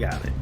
got it.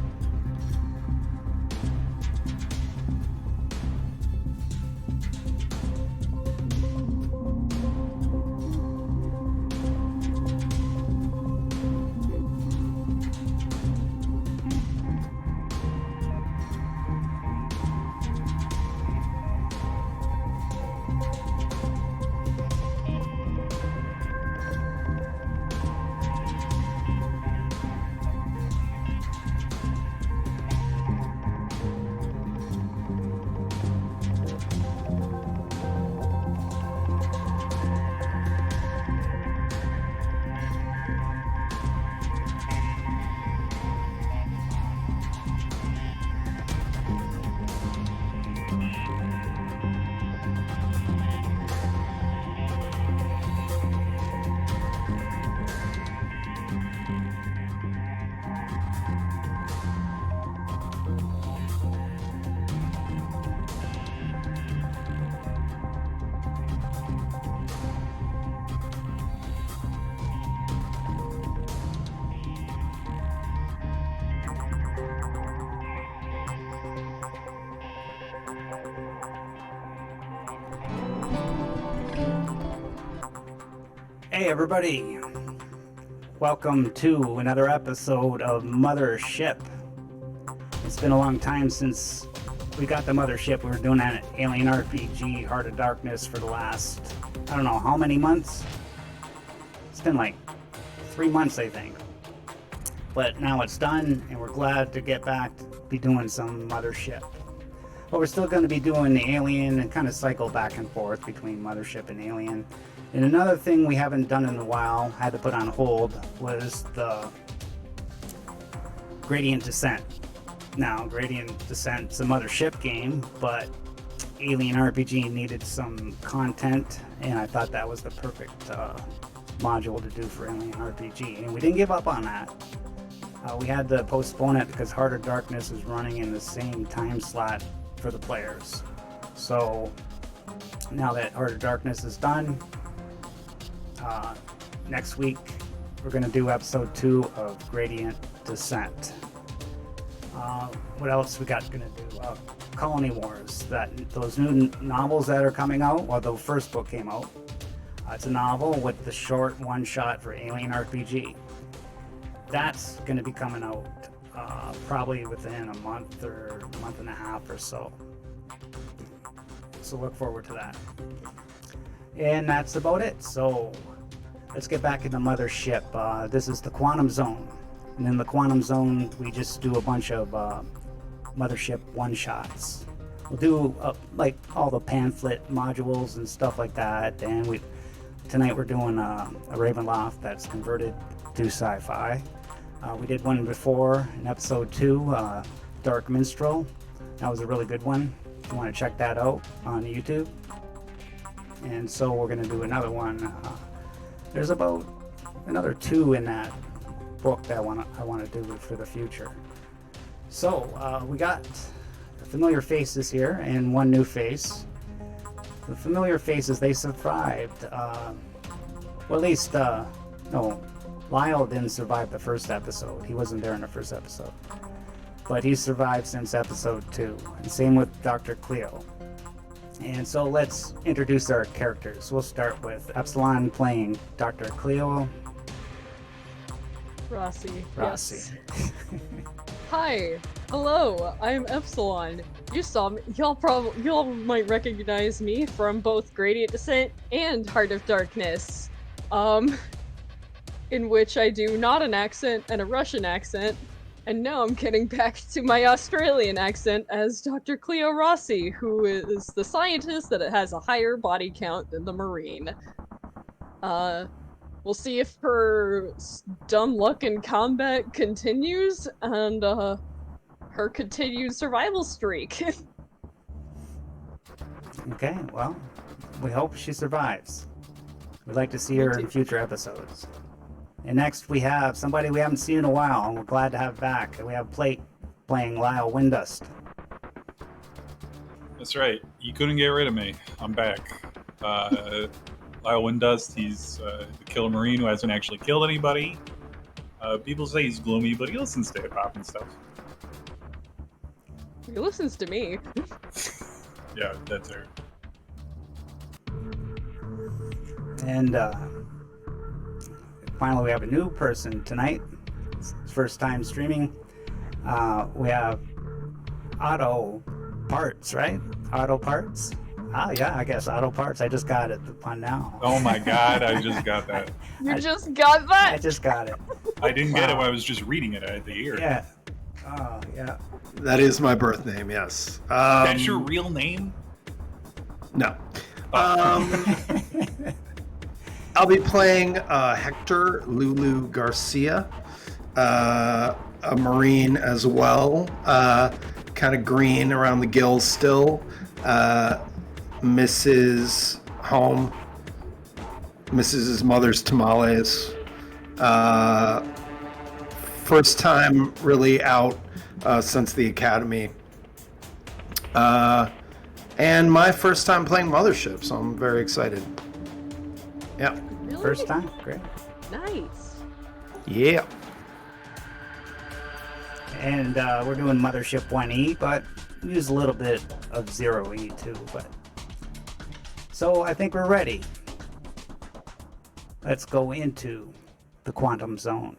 Hey everybody, welcome to another episode of Mothership. It's been a long time since we got the Mothership. We were doing an alien RPG, Heart of Darkness, for the last, I don't know how many months. It's been like 3 months, I think. But now it's done, and we're glad to get back to be doing some Mothership. But we're still going to be doing the Alien and kind of cycle back and forth between Mothership and Alien. And another thing we haven't done in a while, had to put on hold, was the Gradient Descent. Now, Gradient Descent's a Mothership game, but Alien RPG needed some content, and I thought that was the perfect module to do for Alien RPG. And we didn't give up on that. We had to postpone it because Heart of Darkness is running in the same time slot for the players. So, now that Heart of Darkness is done, next week we're going to do episode 2 of Gradient Descent. What else we got going to do? Colony Wars, those new novels that are coming out. Well, the first book came out. It's a novel with the short one-shot for Alien RPG. That's going to be coming out probably within a month or a month and a half or so. So look forward to that. And that's about it. So let's get back into Mothership. This is the Quantum Zone. And in the Quantum Zone, we just do a bunch of Mothership one-shots. We'll do like all the pamphlet modules and stuff like that. And tonight we're doing a Ravenloft that's converted to sci-fi. We did one before in episode 2, Dark Minstrel. That was a really good one. If you want to check that out on YouTube. And so we're going to do another one. There's about another 2 in that book that I want to do for the future. So we got familiar faces here and one new face. The familiar faces, they survived. Well, at least no, Lyle didn't survive the first episode. He wasn't there in the first episode, but he survived since episode 2. And same with Dr. Cleo. And so let's introduce our characters. We'll start with Epsilon playing Dr. Cleo. Rossi. Yes. Hi. Hello. I'm Epsilon. You saw me. Y'all might recognize me from both Gradient Descent and Heart of Darkness. In which I do not an accent and a Russian accent. And now I'm getting back to my Australian accent as Dr. Cleo Rossi, who is the scientist that has a higher body count than the Marine. We'll see if her dumb luck in combat continues, and her continued survival streak. Okay, well, we hope she survives. We'd like to see her in future episodes. And next we have somebody we haven't seen in a while, and we're glad to have back. We have Plate playing Lyle Windust. That's right. You couldn't get rid of me. I'm back. Lyle Windust, he's the killer Marine who hasn't actually killed anybody. People say he's gloomy, but he listens to hip hop and stuff. He listens to me. Yeah, that's her. And finally, we have a new person tonight. It's his first time streaming. We have Auto Parts, right? Auto Parts? Oh, yeah, I guess Auto Parts. I just got it upon now. Oh my god, I just got that. You just got that? I just got it. I didn't get it Wow. when I was just reading it at the ear. Yeah. Oh, yeah. That is my birth name, yes. That's your real name? No. I'll be playing Hector Lulu Garcia, a Marine as well, kind of green around the gills still. Misses home, misses his mother's tamales. First time really out since the academy. And my first time playing Mothership, so I'm very excited. Yeah. Really? First time? Great. Nice. Yeah. And we're doing Mothership 1E, but we use a little bit of 0E too. But so I think we're ready. Let's go into the quantum zone.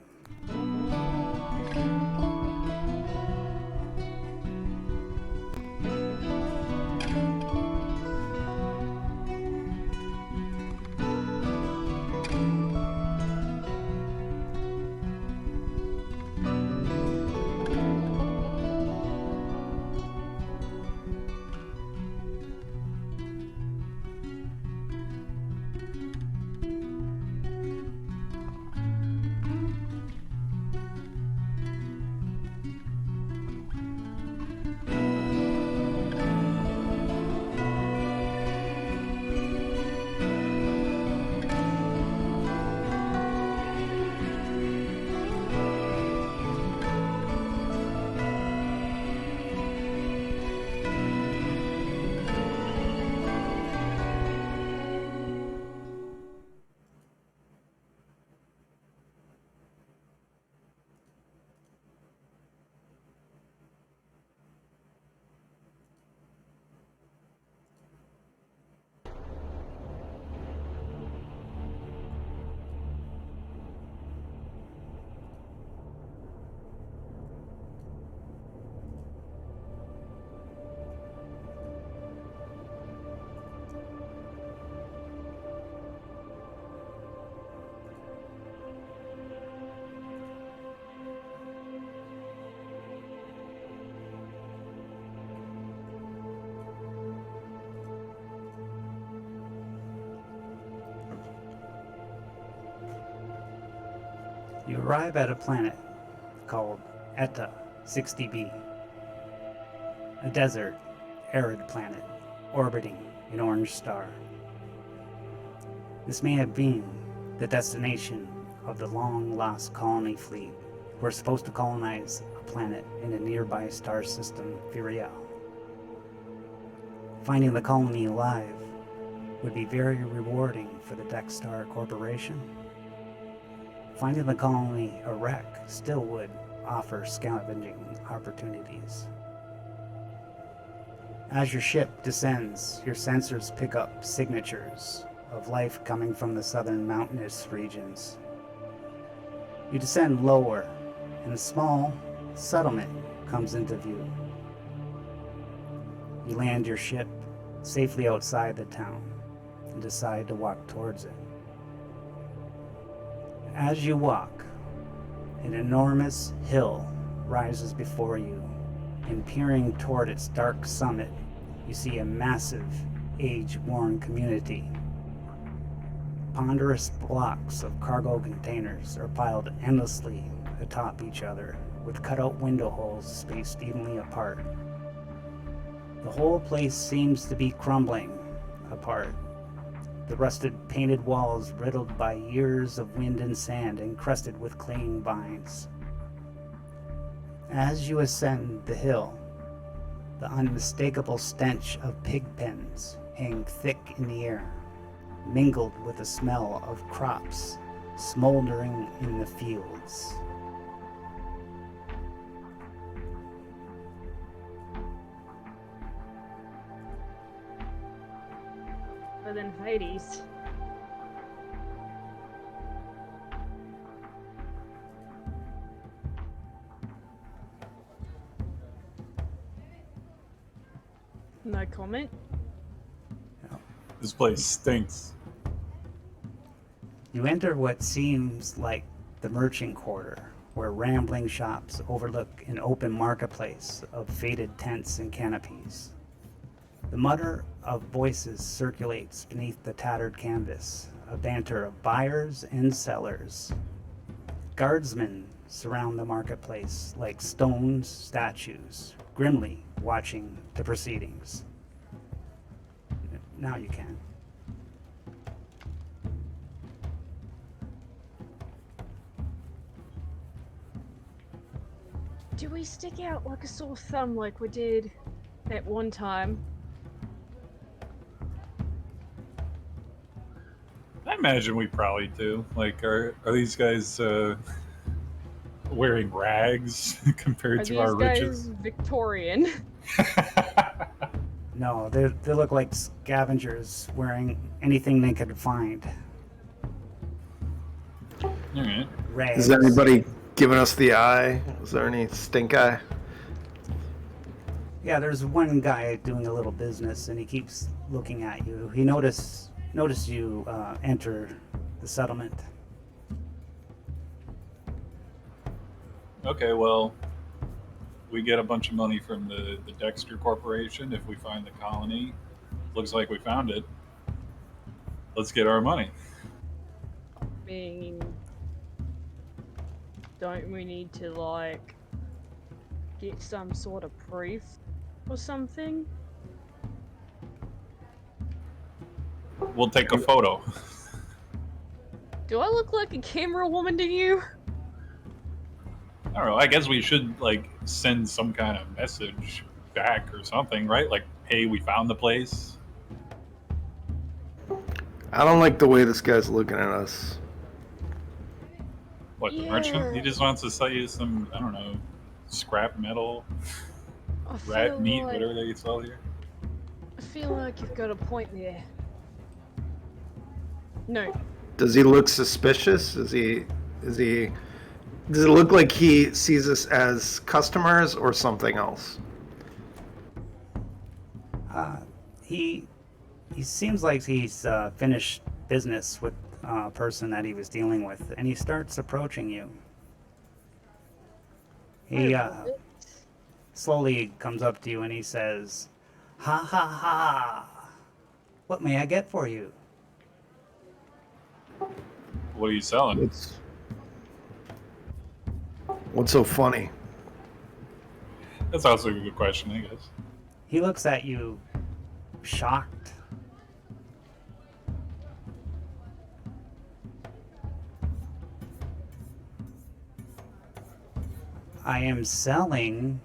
You arrive at a planet called Eta 60b, a desert, arid planet orbiting an orange star. This may have been the destination of the long-lost colony fleet who were supposed to colonize a planet in a nearby star system, Virial. Finding the colony alive would be very rewarding for the Dexstar Corporation. Finding the colony a wreck still would offer scavenging opportunities. As your ship descends, your sensors pick up signatures of life coming from the southern mountainous regions. You descend lower, and a small settlement comes into view. You land your ship safely outside the town and decide to walk towards it. As you walk, an enormous hill rises before you, and peering toward its dark summit, you see a massive, age-worn community. Ponderous blocks of cargo containers are piled endlessly atop each other, with cutout window holes spaced evenly apart. The whole place seems to be crumbling apart. The rusted painted walls riddled by years of wind and sand, encrusted with clinging vines. As you ascend the hill, the unmistakable stench of pig pens hang thick in the air, mingled with the smell of crops smoldering in the fields. better than Hades. No comment. This place stinks. You enter what seems like the merchant quarter, where rambling shops overlook an open marketplace of faded tents and canopies. The mutter of voices circulates beneath the tattered canvas, a banter of buyers and sellers. Guardsmen surround the marketplace like stone statues, grimly watching the proceedings. Now you can. Do we stick out like a sore thumb like we did at one time? I imagine we probably do. Like, are these guys wearing rags compared Are to these our guys riches? Victorian? No, they look like scavengers wearing anything they could find. All right. Rags. Is anybody giving us the eye? Is there any stink eye? Yeah, there's one guy doing a little business, and he keeps looking at you. He noticed you enter the settlement. Okay, well, we get a bunch of money from the Dexter Corporation if we find the colony. Looks like we found it. Let's get our money. I mean, don't we need to, like, get some sort of proof or something? We'll take a photo. Do I look like a camera woman to you? I don't know. I guess we should, like, send some kind of message back or something, right? Like, hey, we found the place. I don't like the way this guy's looking at us. What, the Yeah. merchant? He just wants to sell you some, I don't know, scrap metal, I rat feel meat, like, whatever they sell here. I feel like you've got a point there. No. Does he look suspicious? Does it look like he sees us as customers or something else? He seems like he's finished business with a person that he was dealing with, and he starts approaching you. He slowly comes up to you and he says, "Ha ha ha! What may I get for you?" What are you selling? What's so funny? That's also a good question, I guess. He looks at you, shocked. I am selling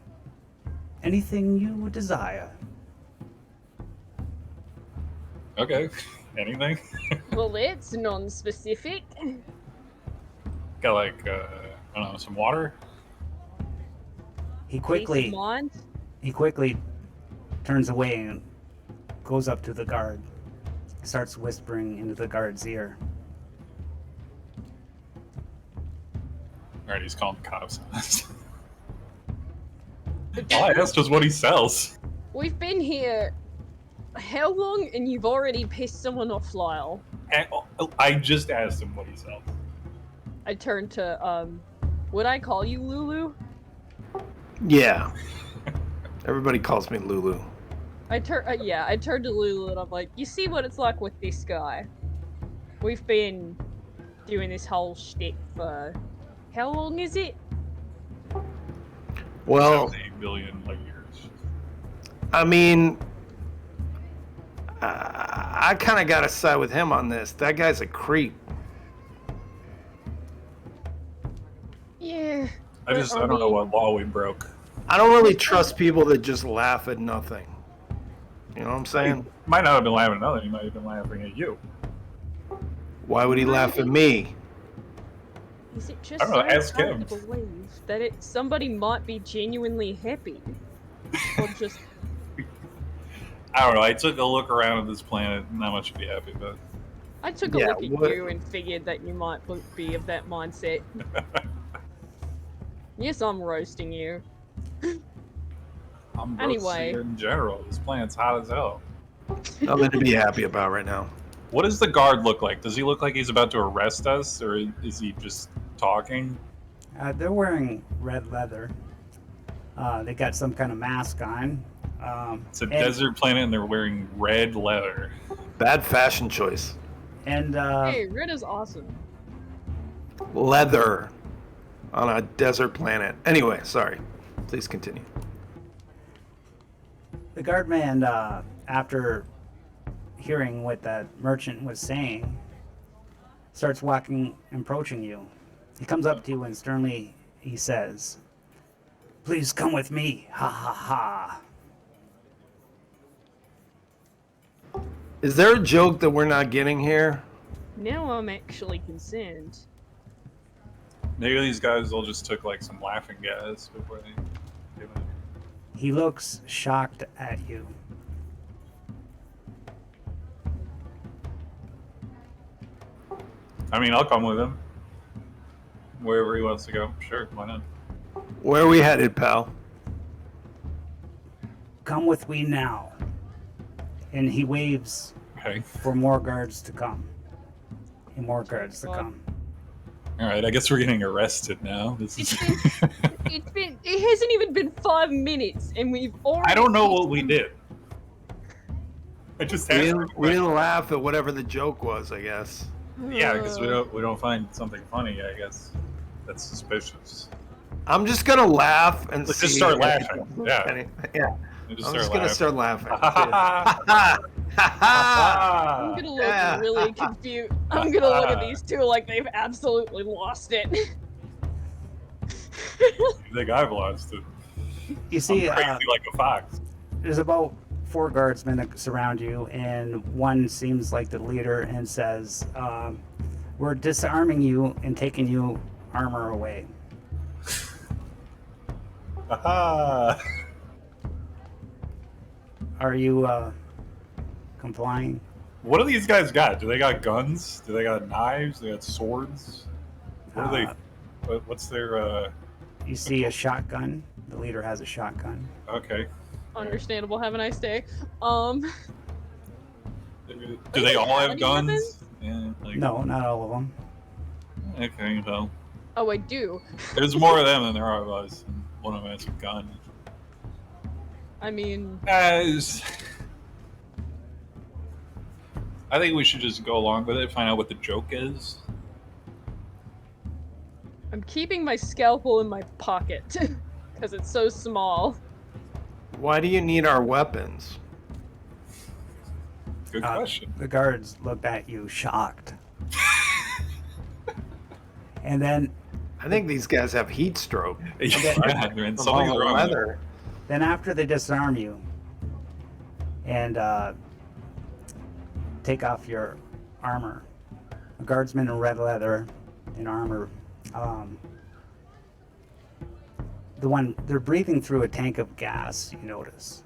anything you desire. Okay. Anything? Well, it's non-specific. Got like, I don't know, some water? He Peace quickly of mind. turns away and goes up to the guard, starts whispering into the guard's ear. Alright, he's calling the cops on us. All I asked was what he sells. We've been here how long, and you've already pissed someone off, Lyle. And I just asked him what he sells. I turned to, would I call you Lulu? Yeah. Everybody calls me Lulu. I turned to Lulu and I'm like, you see what it's like with this guy? We've been doing this whole shtick for, how long is it? Well, 8 billion light years. I mean, I kind of got to side with him on this. That guy's a creep. Yeah. I don't know what law we broke. I don't really trust people that just laugh at nothing. You know what I'm He saying? might not have been laughing at nothing, he might have been laughing at you. Why would he laugh at me? Is it just I don't know, so ask hard him. to believe that somebody might be genuinely happy? Or just, I don't know. I took a look around at this planet. Not much to be happy about. I took a Yeah, look at what- you and figured that you might be of that mindset. Yes, I'm roasting you. I'm Anyway. roasting in general. This planet's hot as hell. Nothing to be happy about right now. What does the guard look like? Does he look like he's about to arrest us, or is he just talking? They're wearing red leather. They got some kind of mask on. It's a desert planet, and they're wearing red leather. Bad fashion choice. And Hey, red is awesome. Leather on a desert planet. Anyway, sorry. Please continue. the guardman, after hearing what that merchant was saying, starts approaching you. He comes up to you and sternly he says, "Please come with me, ha ha ha." Is there a joke that we're not getting here? Now I'm actually concerned. Maybe these guys all just took like some laughing gas before they came in. He looks shocked at you. I mean, I'll come with him. Wherever he wants to go. Sure, why not? Where are we headed, pal? "Come with me now." And he waves Okay. for more guards to come. And more guards to God. come. Alright, I guess we're getting arrested now. This is It hasn't even been 5 minutes and we've already... I don't know what we did. I just We asked we didn't laugh at whatever the joke was, I guess. Yeah, because we don't find something funny, I guess. That's suspicious. I'm just gonna laugh and Let's see. just start laughing. Yeah. Yeah. We I'm just gonna start laughing. I'm gonna look Yeah. really confused. I'm gonna look at these two like they've absolutely lost it. I think I've lost it. You see, I'm crazy like a fox. there's about 4 guardsmen that surround you, and one seems like the leader and says, "We're disarming you and taking you armor away." Aha! Are you complying? What do these guys got? Do they got guns? Do they got knives? Do they got swords? What do they? What's their? You see a shotgun. The leader has a shotgun. Okay. Understandable. Have a nice day. Do they all have Any guns? weapons? Yeah. Like, No, not all of them. Okay. Well, Oh, I do. there's more of them than there are of us. And one of them has a gun. I mean, Guys, I think we should just go along with it. Find out what the joke is. I'm keeping my scalpel in my pocket because it's so small. Why do you need our weapons? Good question. The guards looked at you shocked. And then I think these guys have heat stroke. Yeah, man, From something's all the wrong. leather. after they disarm you and take off your armor, a guardsman in red leather and armor, they're breathing through a tank of gas, you notice.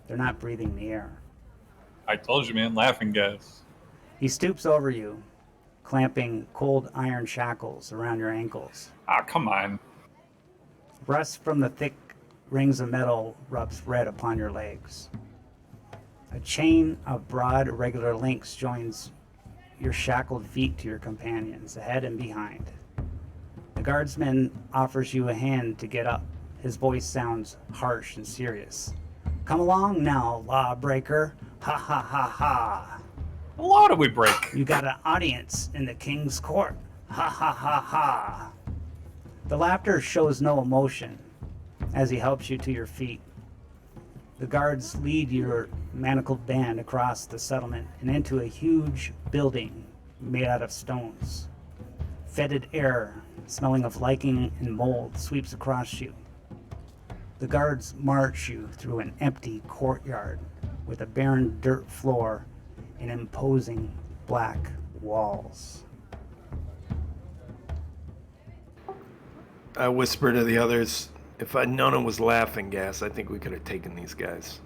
They're not breathing the air. I told you, man. Laughing gas. He stoops over you, clamping cold iron shackles around your ankles. Ah, come on. Rust from the thick rings of metal rubs red upon your legs. A chain of broad, irregular links joins your shackled feet to your companions, ahead and behind. The guardsman offers you a hand to get up. His voice sounds harsh and serious. "Come along now, lawbreaker. Ha ha ha ha. A lot did we break? You got an audience in the king's court. Ha ha ha ha." The laughter shows no emotion as he helps you to your feet. The guards lead your manacled band across the settlement and into a huge building made out of stones. Fetid air, smelling of lichen and mold, sweeps across you. The guards march you through an empty courtyard with a barren dirt floor and imposing black walls. I whisper to the others, if I'd known it was laughing gas, I think we could have taken these guys.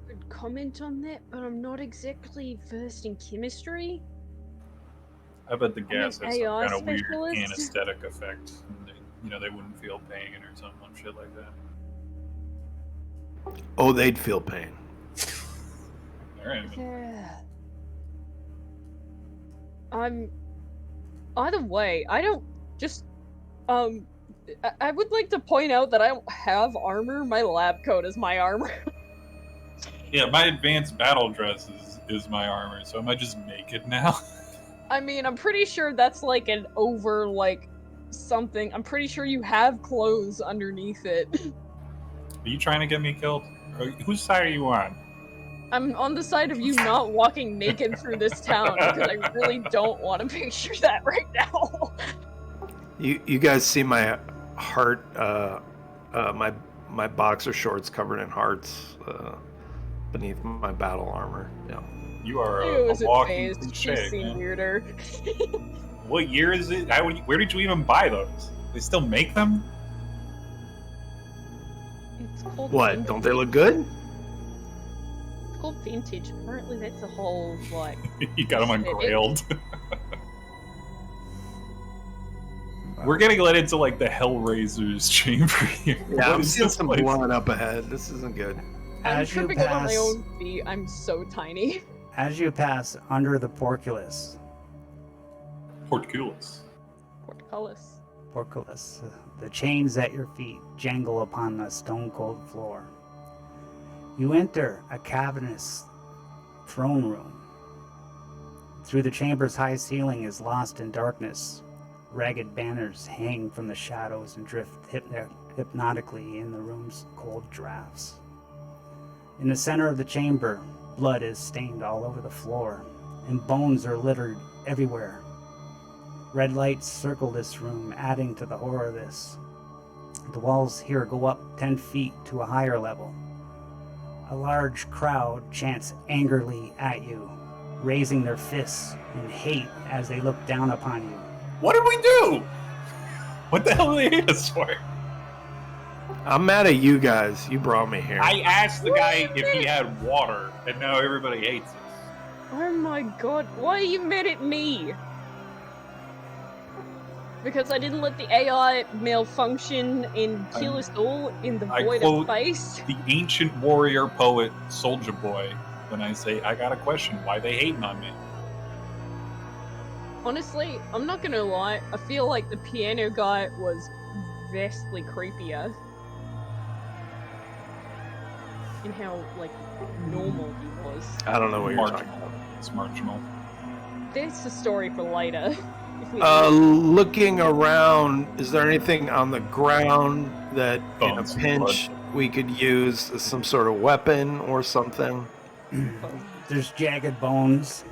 Could comment on that, but I'm not exactly versed in chemistry. I bet the I'm gas an has some AI kind of weird specialist. anesthetic effect. And they wouldn't feel pain or something, shit like that. Oh, they'd feel pain. All right. Yeah. I'm. Either way, I don't just. I would like to point out that I don't have armor. My lab coat is my armor. Yeah, my advanced battle dress is my armor, so am I just naked now? I mean, I'm pretty sure that's like an over, like, something. I'm pretty sure you have clothes underneath it. Are you trying to get me killed? Or whose side are you on? I'm on the side of you not walking naked through this town because I really don't want to picture that right now. You guys see my heart, my boxer shorts covered in hearts beneath my battle armor. Yeah. You are It a wasn't walking phased. She's cliche, seen man. weirder. What year is it? Where did you even buy those? They still make them? It's called What? vintage. Don't they look good? It's called vintage. Apparently, that's a whole like. You got them on Aesthetic. Grailed. We're getting led into like the Hellraiser's chamber here. Yeah, What I'm is seeing this some place? blowing up ahead. This isn't good. I'm As you tripping over my pass, own feet. I'm so tiny. as you pass under the portcullis, Portcullis. Portcullis. the chains at your feet jangle upon the stone-cold floor. You enter a cavernous throne room. Through the chamber's high ceiling is lost in darkness. Ragged banners hang from the shadows and drift hypnotically in the room's cold drafts. In the center of the chamber, blood is stained all over the floor, and bones are littered everywhere. Red lights circle this room, adding to the horror of this. The walls here go up 10 feet to a higher level. A large crowd chants angrily at you, raising their fists in hate as they look down upon you. What did we do? What the hell did they hate us for? I'm mad at you guys. You brought me here. I asked the Wait guy a if he minute. had water, and now everybody hates us. Oh my god, why are you mad at me? Because I didn't let the AI malfunction and kill us all in the I void quote- of space? The ancient warrior poet Soldier Boy, when I say, I got a question, why they hating on me? Honestly, I'm not gonna lie, I feel like the piano guy was vastly creepier. In how, like, normal he was. I don't know what you're Marginal. talking about. It's marginal. That's a story for later. If we Looking around, is there anything on the ground that, in a Bones, pinch, we could use as some sort of weapon or something? There's jagged bones,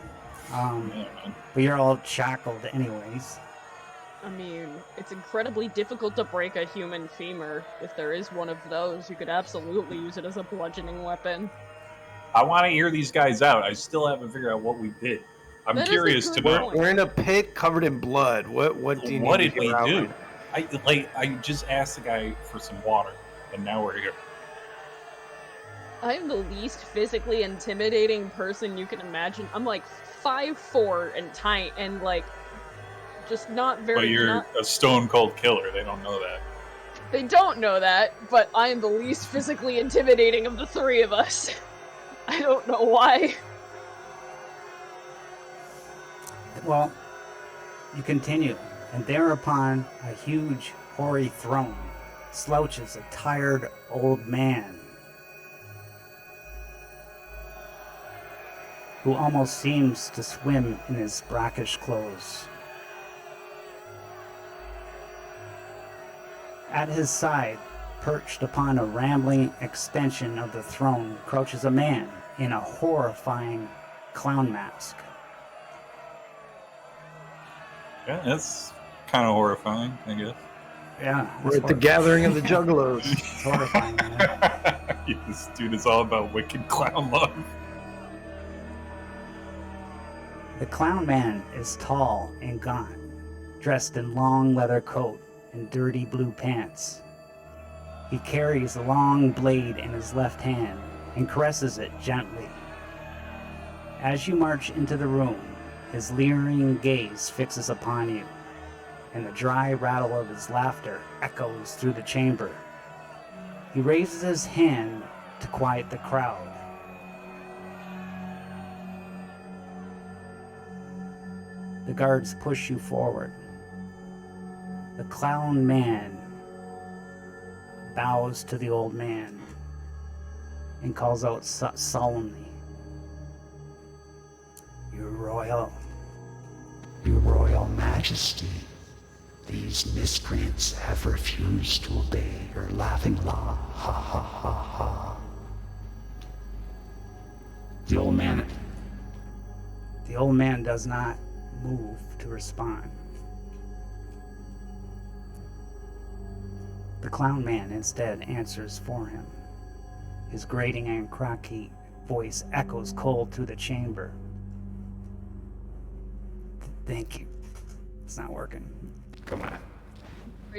Yeah, man. but you're all shackled anyways. I mean, it's incredibly difficult to break a human femur. If there is one of those, you could absolutely use it as a bludgeoning weapon. I want to hear these guys out. I still haven't figured out what we did. I'm That is a curious to good know. point. We're in a pit covered in blood. What do you What need did to we get out do? right I just asked the guy for some water, and now we're here. I'm the least physically intimidating person you can imagine. I'm like 5'4" and tight and like just not very. But you're not- a stone cold killer. They don't know that. They don't know that, but I am the least physically intimidating of the three of us. I don't know why. Well, you continue, and there upon a huge, hoary throne slouches a tired old man who almost seems to swim in his brackish clothes. At his side, perched upon a rambling extension of the throne, crouches a man in a horrifying clown mask. Yeah, that's kind of horrifying, I guess. Yeah, We're at the gathering of the Juggalos. It's horrifying, man. This dude is all about wicked clown love. The clown man is tall and gaunt, dressed in long leather coat and dirty blue pants. He carries a long blade in his left hand and caresses it gently. As you march into the room, his leering gaze fixes upon you, and the dry rattle of his laughter echoes through the chamber. He raises his hand to quiet the crowd. The guards push you forward. The clown man bows to the old man and calls out solemnly, Your Royal Majesty, these miscreants have refused to obey your laughing law. Ha ha ha ha. The old man does not move to respond. The clown man instead answers for him. His grating and croaky voice echoes cold through the chamber. Thank you. It's not working. Come on.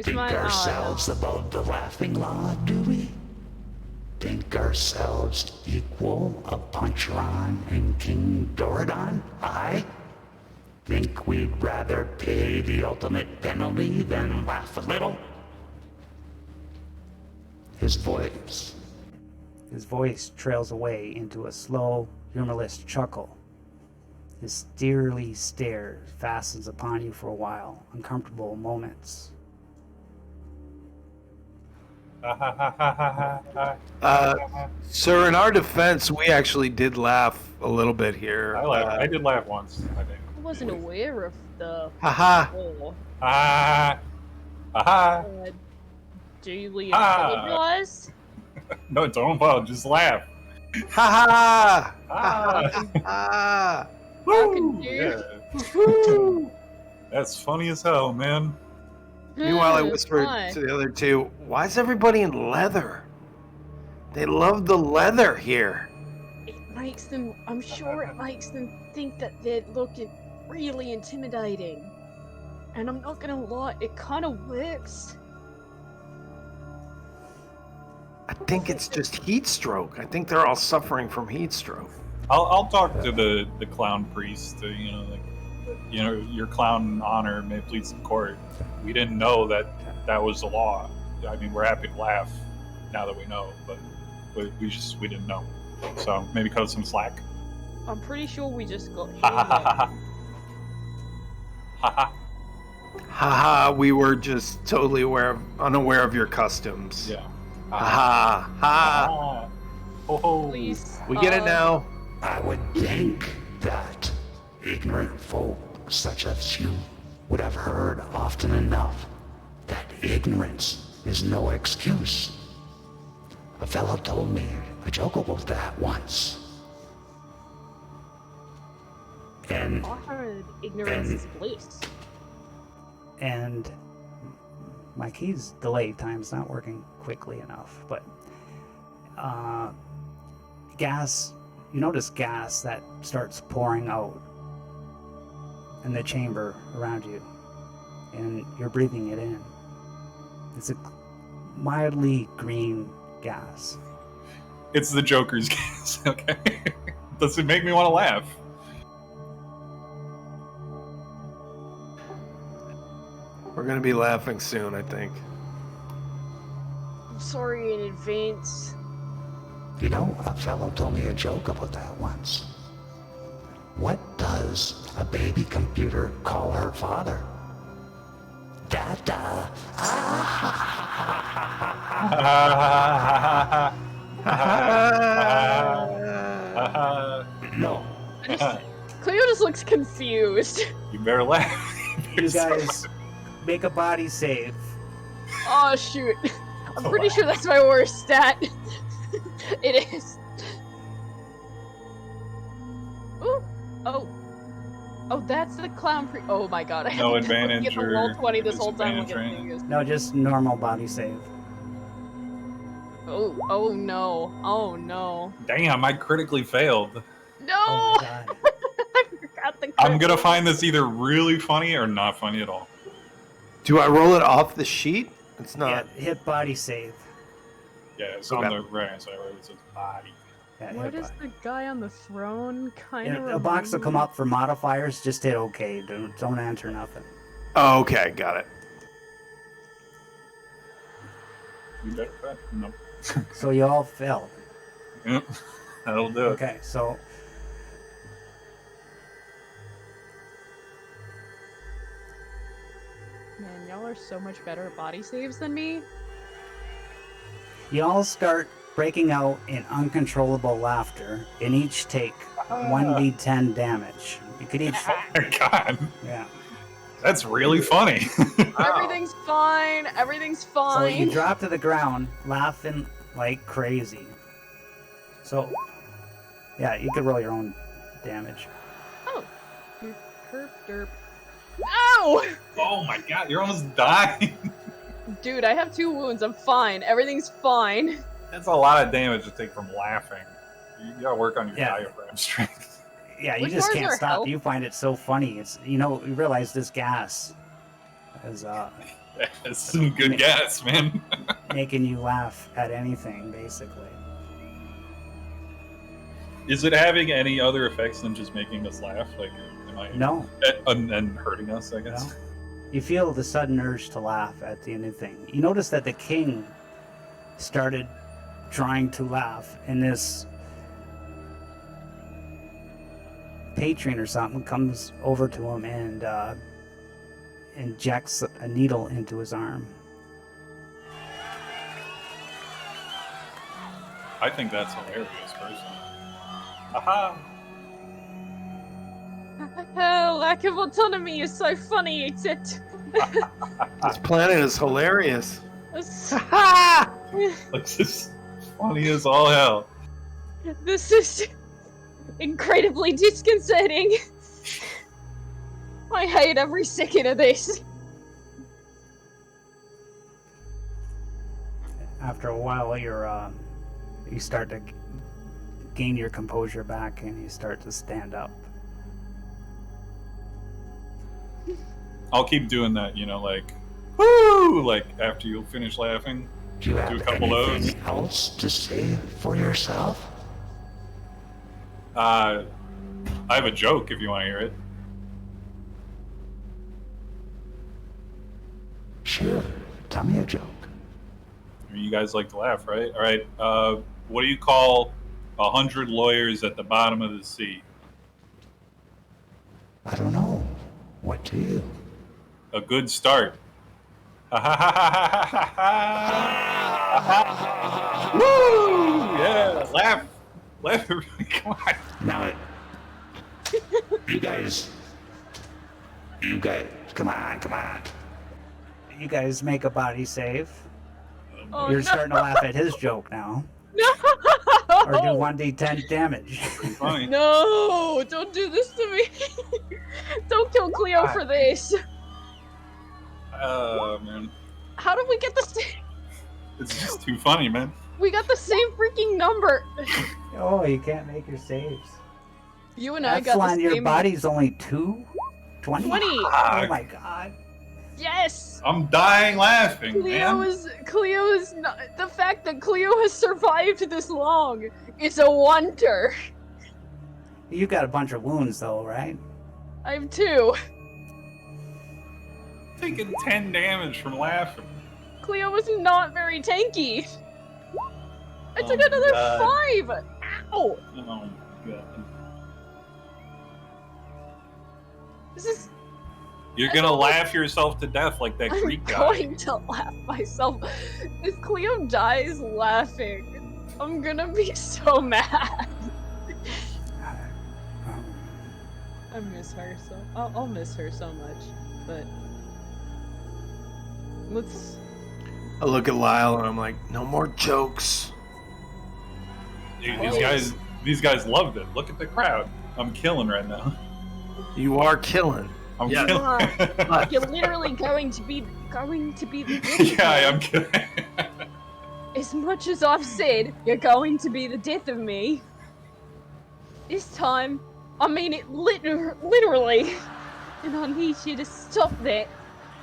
Think ourselves above the laughing law, do we? Think ourselves equal of Puncheron and King Doradon? I think we'd rather pay the ultimate penalty than laugh a little. His voice trails away into a slow, humorless chuckle. His steely stare fastens upon you for a while, uncomfortable moments. Sir, in our defense, we actually did laugh a little bit here. I laughed. I did laugh once, I think. I wasn't aware of the. Haha. Duly apologized. No, don't apologize. Just laugh. Ha ha! Fucking dude. Yeah. That's funny as hell, man. Meanwhile, I whispered to the other two, why is everybody in leather? They love the leather here. It makes them, I'm sure it makes them think that they're looking really intimidating. And I'm not gonna lie, it kind of works. I think it's just heat stroke. I think they're all suffering from heat stroke. I'll talk to the clown priest. Your clown honor may plead some court. We didn't know that was the law. I mean, we're happy to laugh now that we know, but we didn't know. So maybe cut us some slack. I'm pretty sure we just got Ha ha ha ha ha. Haha, we were just totally unaware of your customs. Yeah. Ha ha. Oh. Please. We get it now. I would think that ignorant folk such as you would have heard often enough that ignorance is no excuse. A fellow told me a joke about that once. And I heard ignorance is bliss. And my key's delay time's not working quickly enough, but gas, you notice gas that starts pouring out in the chamber around you, and you're breathing it in. It's a mildly green gas. It's the Joker's gas, okay? Does it make me want to laugh? We're gonna be laughing soon, I think. I'm sorry in advance. you know, a fellow told me a joke about that once. What does a baby computer call her father? Dada. No. Cleo just looks confused. You better laugh. You guys make a body save. Oh shoot. I'm pretty sure that's my worst stat. It is. Ooh. Oh. Oh, that's the clown oh my god. I No haven't been advantage looking at the roll or 20 this whole time. disadvantage, Looking at No, just normal body save. oh no. Oh no. Damn, I critically failed. No! Oh my god. I forgot the I'm gonna crit. find this either really funny or not funny at all. Do I roll it off the sheet? It's Yeah, not. hit body save. Yeah, it's Okay. on the right side where it says body. Yeah, What hit is body. the guy on the throne kind of? A box will come up for modifiers. Just hit OK. Don't enter nothing. Oh, okay, got it. You better cut. No. So you all failed. Yep. That'll do it. Okay, so Man, y'all are so much better at body saves than me. you all start breaking out in uncontrollable laughter and each take 1d10 damage. You could each, God, yeah. that's really funny. Everything's fine. Everything's So fine. you drop to the ground, laughing like crazy. So, yeah, you could roll your own damage. Oh, you herp derp. Ow! Oh my God, you're almost dying. Dude, I have 2 wounds. I'm fine. Everything's fine. That's a lot of damage to take from laughing. You gotta work on your Yeah. diaphragm strength. Yeah, you Which just bars can't are stop. health? You find it so funny. It's you realize this gas is That's some good gas, man. making you laugh at anything, basically. Is it having any other effects than just making us laugh? Like, am I No, and hurting us? I no. guess. You feel the sudden urge to laugh at the new thing. You notice that the king started trying to laugh, and this patron or something comes over to him and injects a needle into his arm. I think that's hilarious, personally. Aha! Lack of autonomy is so funny, except... This planet is hilarious. This is funny as all hell. This is incredibly disconcerting. I hate every second of this. After a while, you start to gain your composure back, and you start to stand up. I'll keep doing that, like, woo! Like, after you finish laughing. Do you Do have a couple of anything else to say for yourself? I have a joke if you want to hear it. Sure. Tell me a joke. You guys like to laugh, right? All right. What do you call 100 lawyers at the bottom of the sea? I don't know. What do you? A good start. Woo! Yeah, laugh, everybody. Come on. Now, you guys, come on. You guys make a body save. Oh, You're no. starting to laugh at his joke now. No! Or do 1d10 damage. Funny. No! Don't do this to me! Don't kill Cleo for this! Man, How did we get the same? it's just too funny, man. We got the same freaking number! Oh, you can't make your saves. You and I got Epsilon, the your same... body's only 2? 20? 20! Oh my god. Yes! I'm dying laughing, Cleo man. is not... The fact that Cleo has survived this long is a wonder! You got a bunch of wounds though, right? I have 2. Taking 10 damage from laughing. Cleo was not very tanky! I took Oh, another God. 5! Ow! Oh my god. This is... You're gonna laugh yourself to death like that I'm Greek guy. going to laugh myself. If Cleo dies laughing, I'm gonna be so mad. I miss her so... I'll miss her so much, but... Let's... I look at Lyle and I'm like, no more jokes. Dude, Oh. these guys loved it. Look at the crowd. I'm killing right now. You are killing. I'm Yeah. killing. You're literally going to be the death of Yeah, me. I'm kidding. As much as I've said, you're going to be the death of me. This time, I mean it literally. And I need you to stop that.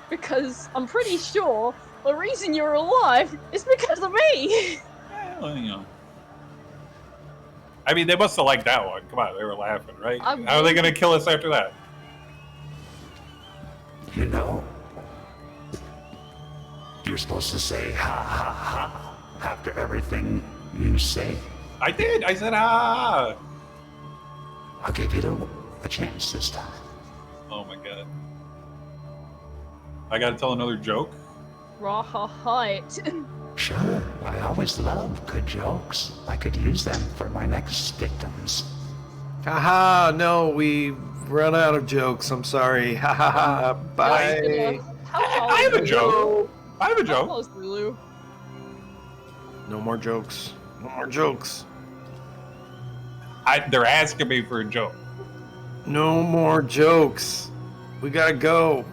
Because I'm pretty sure the reason you're alive is because of me. Well, you know. I mean, they must have liked that one. Come on, they were laughing, right? How are they going to kill us after that? You know, you're supposed to say ha ha ha after everything you say. I did. I said, ah. I'll give you a chance this time. Oh my god. I got to tell another joke? Right. Sure, I always love good jokes. I could use them for my next victims. Haha, no, we run out of jokes. I'm sorry. Ha ha ha. Bye. I have a joke. I have a How joke. tall is Lulu? No more jokes. No more jokes. They're asking me for a joke. No more jokes. We gotta go.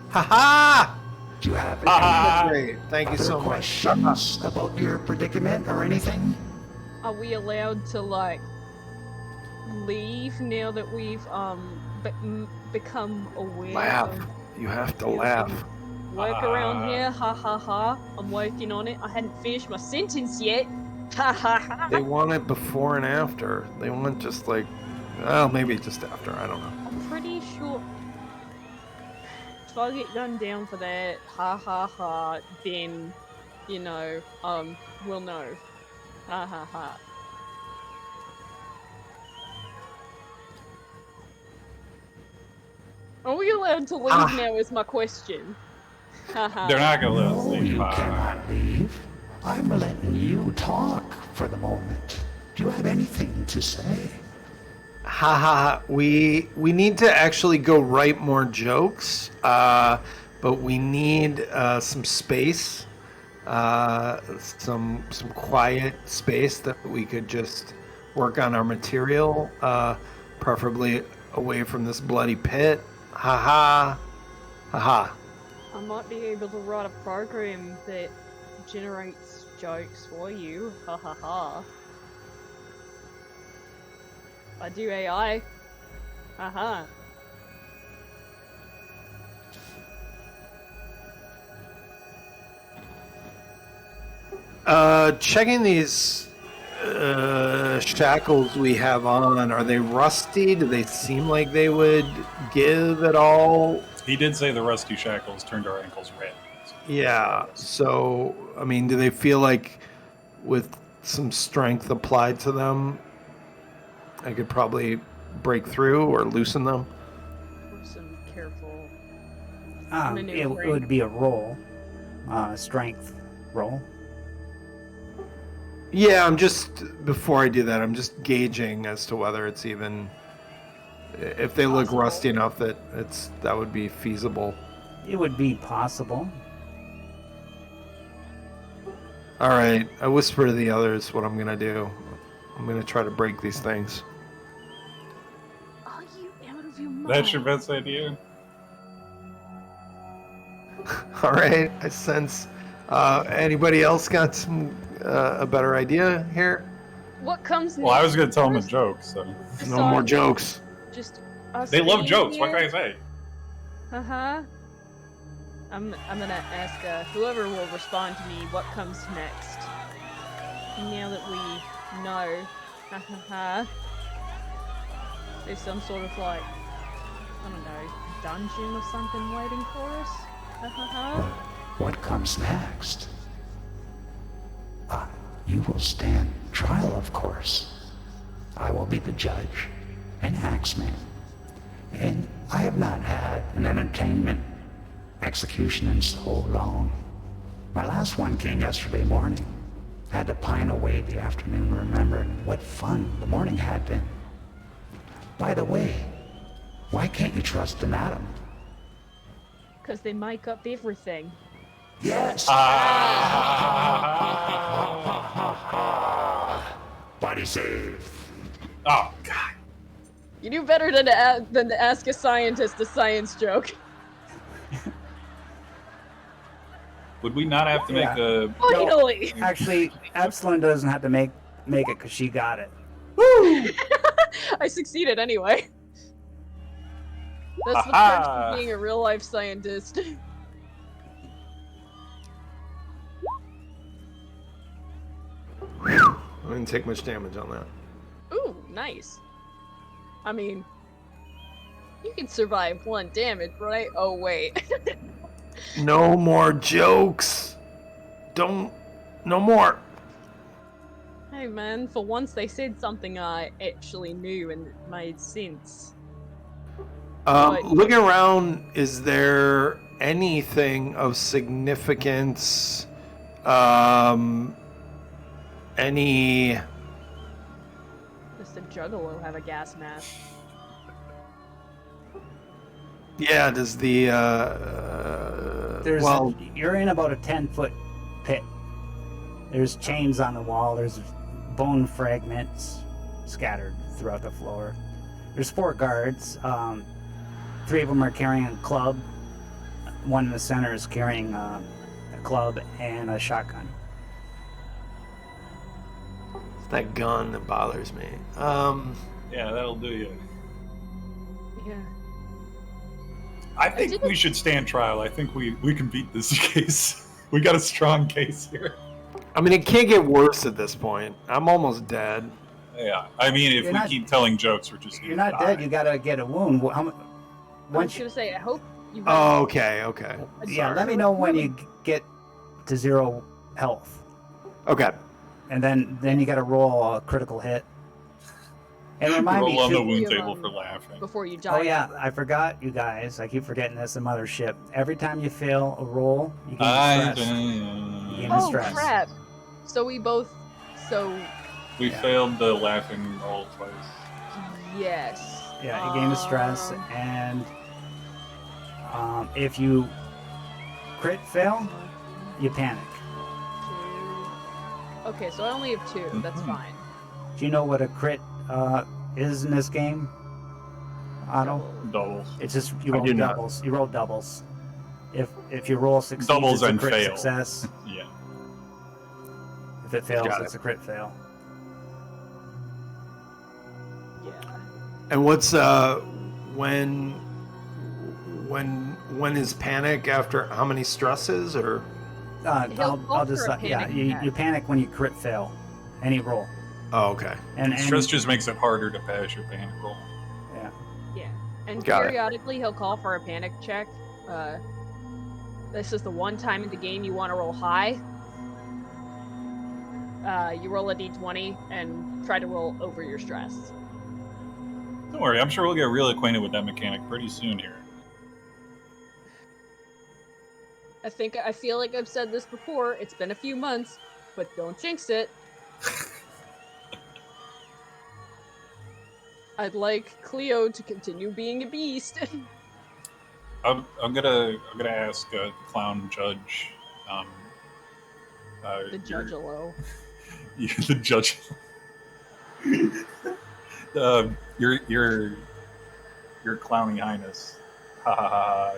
Haha! Do you have Ah. any Great. Thank you so other much. questions about your predicament or anything? Are we allowed to like leave now that we've become aware Laugh. of You have to laugh. work around here? Ha ha ha. I'm working on it. I hadn't finished my sentence yet. Ha ha ha. They want it before and after. They want just like, well, maybe just after. I don't know. I'm pretty sure if I get gunned down for that, ha ha ha, then, you know, we'll know. Ha ha ha. Are we allowed to leave now is my question. Ha ha. They're not going to let us No, leave. you cannot leave. I'm letting you talk for the moment. Do you have anything to say? Haha, we need to actually go write more jokes, but we need some space, some quiet space that we could just work on our material, preferably away from this bloody pit. Haha, haha. I might be able to write a program that generates jokes for you. Ha ha ha. I do AI. Haha. Checking these shackles we have on, are they rusty? Do they seem like they would give at all? He did say the rusty shackles turned our ankles red. Yeah, so, I mean, do they feel like with some strength applied to them, I could probably break through or loosen them? With some careful It maneuvering. would be a roll, strength roll. Yeah, before I do that, I'm just gauging as to whether it's even, if they look Possible. rusty enough that that would be feasible. It would be possible. All right, I whisper to the others what I'm gonna do. I'm gonna try to break these things. Are you out of your mind? That's your best idea? All right, I sense. Anybody else got some a better idea here? What comes next? Well, I was going to tell him a First, joke, so. No more jokes. Just us They love being jokes. What here. can I say? Uh-huh. I'm gonna ask whoever will respond to me what comes next. Now that we know, ha ha ha. There's some sort of like, I don't know, dungeon or something waiting for us. Ha ha ha. What comes next? You will stand trial, of course. I will be the judge and axeman. And I have not had an entertainment execution in so long. My last one came yesterday morning. Had to pine away the afternoon remembering what fun the morning had been. By the way, why can't you trust an atom? Because they make up everything. Yes! Body save. Oh, God. You do better than to ask a scientist a science joke. Would we not have to make Yeah. a... Finally! Actually, Epsilon doesn't have to make it because she got it. I succeeded anyway. That's the perks of being a real life scientist. I didn't take much damage on that. Ooh, nice. I mean, you can survive 1 damage, right? Oh, wait. No more jokes. No more. Hey, man, for once they said something I actually knew and it made sense. But- Looking around, is there anything of significance? Any? Does the Juggalo have a gas mask? Yeah. Does the? You're in about a 10-foot pit. There's chains on the wall. There's bone fragments scattered throughout the floor. There's 4 guards. 3 of them are carrying a club. One in the center is carrying a club and a shotgun. It's that gun that bothers me. Yeah, that'll do you. Yeah. I think we should stand trial. I think we can beat this case. We got a strong case here. I mean, it can't get worse at this point. I'm almost dead. Yeah, I mean, if we keep telling jokes, we're just You're not dead. You gotta get a wound. I was gonna say, I hope you. Oh, okay. Yeah, let me know when you get to 0 health, Okay. and then you gotta roll a critical hit. And remind roll me, on the shoot- wound table for laughing. Before you die. Oh yeah, I forgot, you guys. I keep forgetting this in Mothership. Every time you fail a roll, you gain stress. You gain Oh stress. crap! So we both. So We failed the laughing roll twice. yes. Yeah, you gain the stress, and if you crit fail, you panic. 2. Okay, so I only have 2. That's fine. Do you know what a crit is in this game, Otto? Doubles. It's just you I roll do not. doubles. You roll doubles. If you roll succeeds, Doubles it's a and crit fail. success. Yeah. If it fails, Got it's a crit fail. Yeah. And what's when is panic after how many stresses or? He'll call I'll just for a panic attack. you panic when you crit fail, any roll. Oh, okay. And Stress just makes it harder to pass your panic roll. yeah. Yeah. And Got it. periodically he'll call for a panic check. This is the one time in the game you want to roll high. You roll a d20 and try to roll over your stress. Don't worry, I'm sure we'll get real acquainted with that mechanic pretty soon here. I feel like I've said this before. It's been a few months, but don't jinx it. I'd like Cleo to continue being a beast. I'm gonna ask the clown judge. The judge alone. The judge. Your clowny highness. Ha ha ha.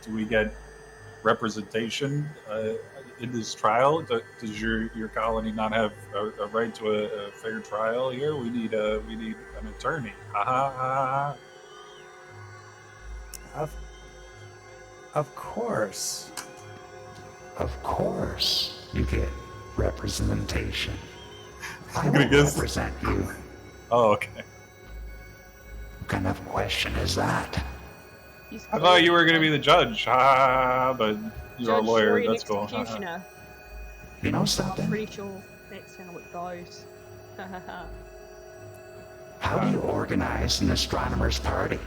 Do we get representation in this trial? Does your colony not have a right to a fair trial here? We need an attorney. Ha ha ha. Of course. Of course, you get representation. I I'm gonna will guess- represent you. Oh, okay. What kind of question is that? I thought you were gonna be the judge. Ha! But you're a Judge, lawyer. jury, and That's cool. Ha, ha. executioner. You know I'm something? pretty sure that's how it goes. Ha ha ha. How do you organize an astronomer's party?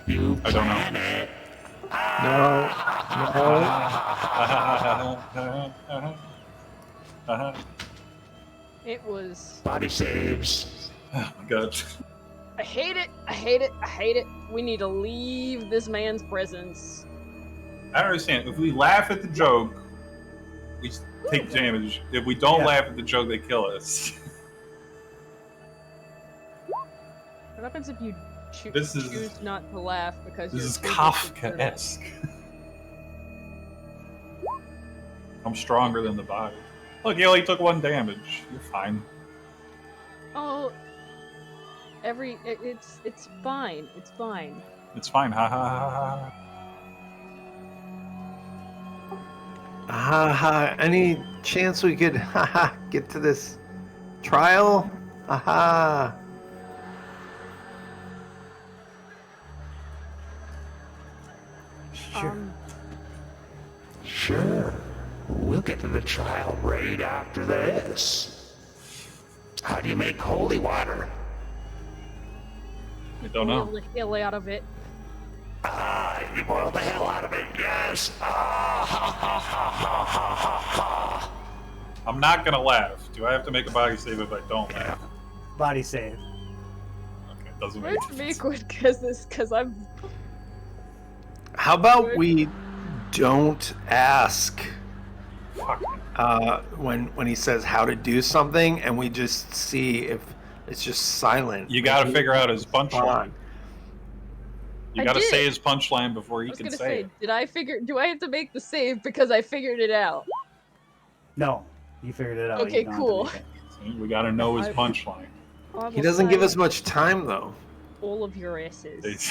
You I don't know. plan it. No. It was. Body saves. Oh my god. I hate it. I hate it. I hate it. We need to leave this man's presence. I don't understand. If we laugh at the joke, we take damage. If we don't Yeah. laugh at the joke, they kill us. What happens if you This is- choose not to laugh because This you're is too disconcerted? Kafka-esque. I'm stronger than the body. Look, you only took 1 damage. You're fine. Oh, it's fine. It's fine. It's fine. Ha ha ha ha. Ha ha. Any chance we could get to this Trial? Aha. Sure. Sure. We'll get to the trial right after this. How do you make holy water? I don't know. Boil the hell out of it. Ah, you boiled the hell out of it, yes! Ah, ha, ha, ha, ha, ha, ha, ha. I'm not gonna laugh. Do I have to make a body save if I don't laugh? Body save. Okay, it doesn't Where'd make sense. make one? Because I'm. How about we don't ask Fuck. when he says how to do something, and we just see if it's just silent. You gotta figure out his punchline. You I gotta did. say his punchline before he I was can gonna say say, it. did I figure? Do I have to make the save because I figured it out? No, you figured it out. Okay, You don't have to cool. make it. See, we gotta know his I- punchline. He doesn't give us much time, though. all of your asses.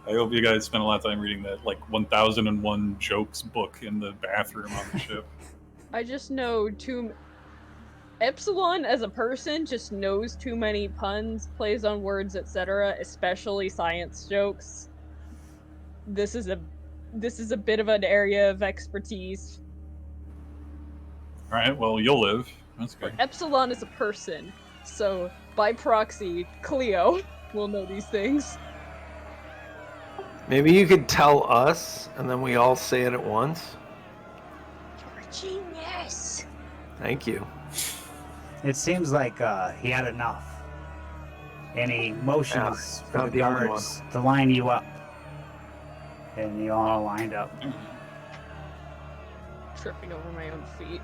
I hope you guys spent a lot of time reading that, like, 1001 jokes book in the bathroom on the ship. I just know Epsilon as a person just knows too many puns, plays on words, etc., especially science jokes. This is a bit of an area of expertise. Alright, well, you'll live. That's good. Epsilon is a person, so by proxy, Cleo will know these things. Maybe you could tell us, and then we all say it at once. You're a genius! Thank you. It seems like he had enough. And he motions for not the the only guards to line you up. And you all lined up. Tripping over my own feet.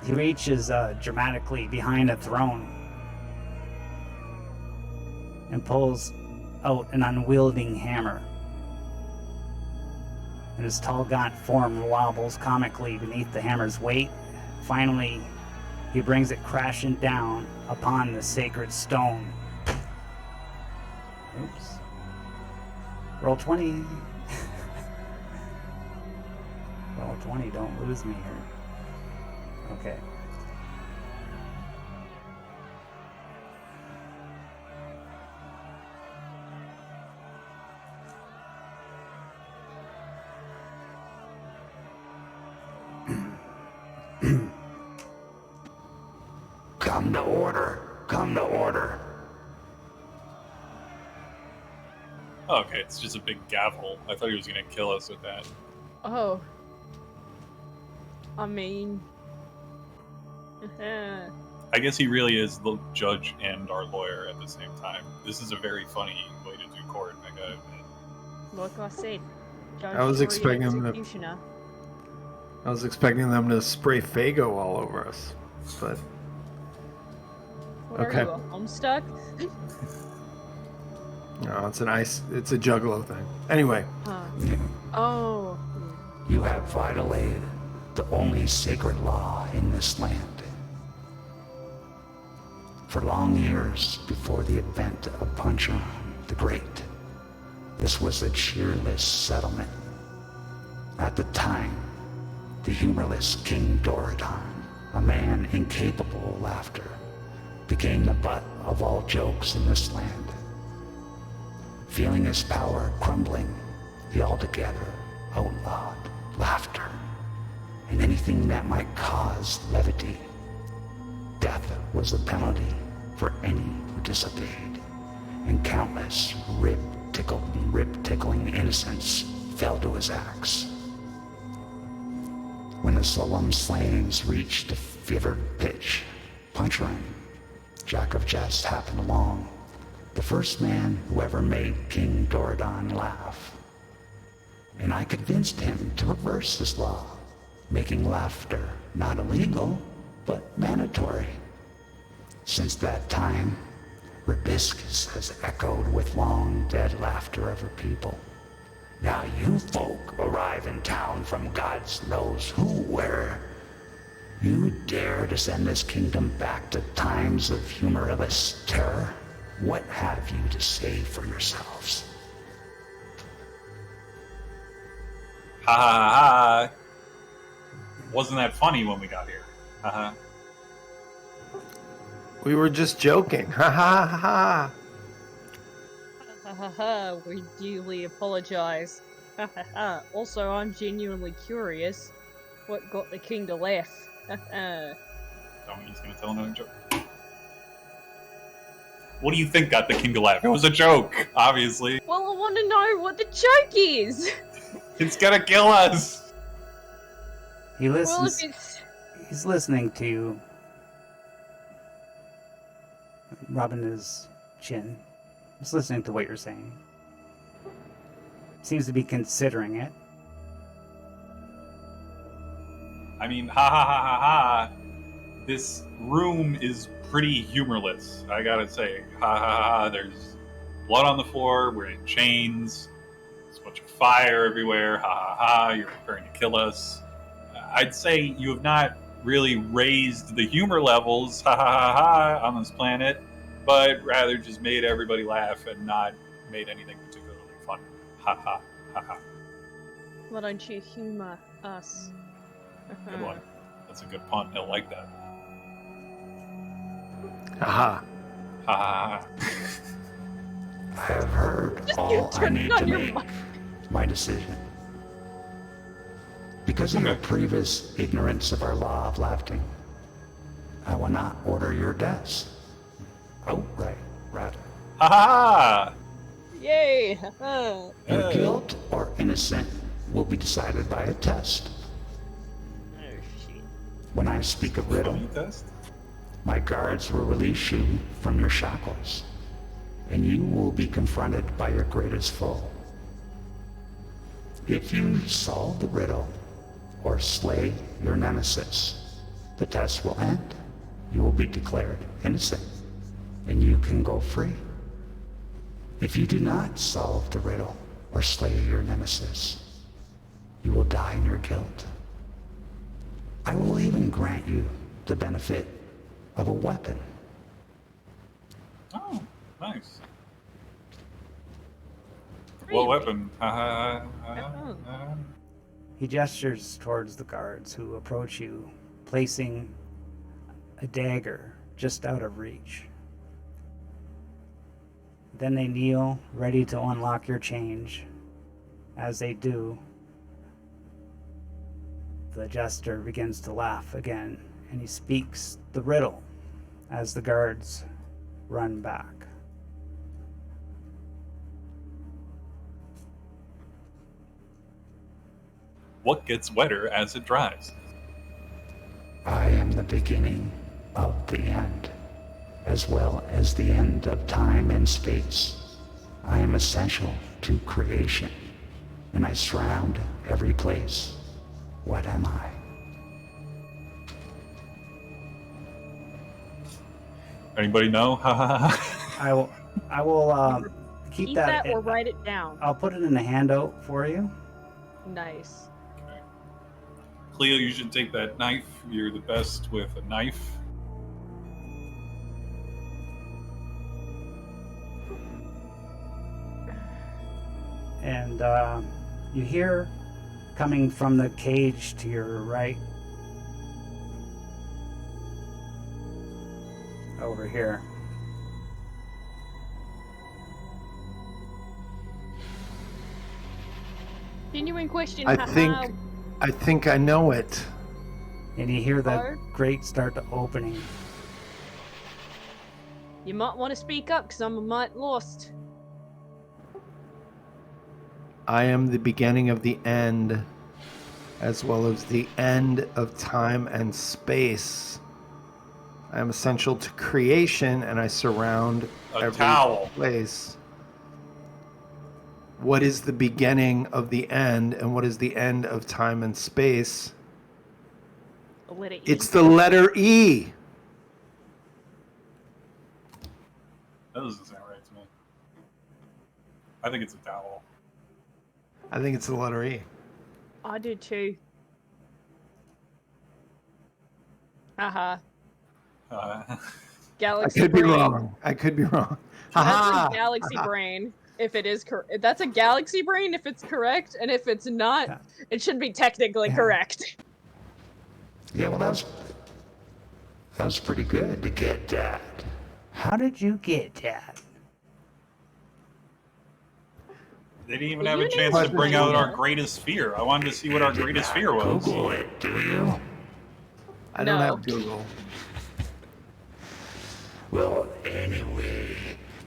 He reaches dramatically behind a throne and pulls out an unwieldy hammer. And his tall, gaunt form wobbles comically beneath the hammer's weight. Finally, he brings it crashing down upon the sacred stone. Oops. Roll 20. Roll 20, don't lose me here. Okay. Come to order. Come to order. Oh, okay, it's just a big gavel. I thought he was gonna kill us with that. Oh. I mean... I guess he really is the judge and our lawyer at the same time. This is a very funny way to do court, I gotta admit. Like I said, judge, I was jury, expecting them to- executioner. I was expecting them to spray Fago all over us, but What Okay. are you, a homestuck? no, it's a Juggalo thing. Anyway, Huh. Oh. You have violated the only sacred law in this land. For long years before the advent of Puncheron the Great, this was a cheerless settlement. At the time, the humorless King Doradon, a man incapable of laughter, became the butt of all jokes in this land. Feeling his power crumbling, he altogether outlawed laughter and anything that might cause levity. Death was the penalty for any who disobeyed, and countless rib-tickling innocents fell to his axe. When the solemn slayings reached a fevered pitch, Puncheron, Jack of Jest, happened along, the first man who ever made King Doradon laugh. And I convinced him to reverse this law, making laughter not illegal, but mandatory. Since that time, Ribiscus has echoed with long-dead laughter of her people. Now you folk arrive in town from God's knows who, where. You dare to send this kingdom back to times of humorless terror? What have you to say for yourselves? Ha ha ha ha. Wasn't that funny when we got here? Ha ha. We were just joking. Ha ha ha ha. Ha ha ha, we duly apologize. Ha ha ha. Also, I'm genuinely curious what got the king to laugh. Ha ha. Oh, he's gonna tell another joke. What do you think got the king to laugh? It was a joke, obviously. Well, I want to know what the joke is. It's gonna kill us. He Well, listens. if it's... He's listening to you, rubbing his chin. He's listening to what you're saying. Seems to be considering it. I mean, ha ha ha ha ha. This room is pretty humorless, I gotta say. Ha ha ha ha. There's blood on the floor, we're in chains, there's a bunch of fire everywhere. Ha ha ha. You're preparing to kill us. I'd say you have not really raised the humor levels, ha ha ha ha, on this planet, but rather just made everybody laugh and not made anything particularly fun. Ha ha ha ha. Why don't you humor us? Good one. That's a good pun. I like that. Aha. Ha ha ha. I have heard Just all you I turn need on to your make mic. my decision. Because of your previous ignorance of our law of laughing, I will not order your deaths. Outright, rather. Ha ha ha. Yay! Ha ha. Your guilt or innocent will be decided by a test. Oh shit. When I speak a riddle, Funny test? my guards will release you from your shackles, and you will be confronted by your greatest foe. If you solve the riddle or slay your nemesis, the test will end. You will be declared innocent, and you can go free. If you do not solve the riddle or slay your nemesis, you will die in your guilt. I will even grant you the benefit of a weapon. Oh, nice. Really? What weapon? Ha ha ha Oh. ha. He gestures towards the guards who approach you, placing a dagger just out of reach. Then they kneel, ready to unlock your change. As they do, the jester begins to laugh again, and he speaks the riddle as the guards run back. What gets wetter as it dries? I am the beginning of the end, as well as the end of time and space. I am essential to creation, and I surround every place. What am I? Anybody know? Ha ha ha. I will keep Keep that. that or write it down. I'll put it in the handout for you. Nice. Cleo, you should take that knife. You're the best with a knife. And you hear coming from the cage to your right, over here, Genuine question. I haha. think I know it. and you hear the Or- grate start to opening. You might want to speak up because I'm a mite lost. I am the beginning of the end, as well as the end of time and space. I am essential to creation, and I surround A every towel. place. What is the beginning of the end, and what is the end of time and space? The letter E. It's the letter E. That doesn't sound right to me. I think it's a towel. I think it's the letter E. I do too. Haha. Uh, I Galaxy could be brain. wrong. I could be wrong. That's Haha. a galaxy brain. if it is correct. That's a galaxy brain if it's correct, and if it's not, Yeah. it should be technically Yeah. correct. Yeah, well, that was pretty good to get that. How did you get that? They didn't even The have a units chance to are bring out better. our greatest fear. I wanted to see what our You did greatest not fear was. Google it, do you? I don't No. have Google. Well, anyway,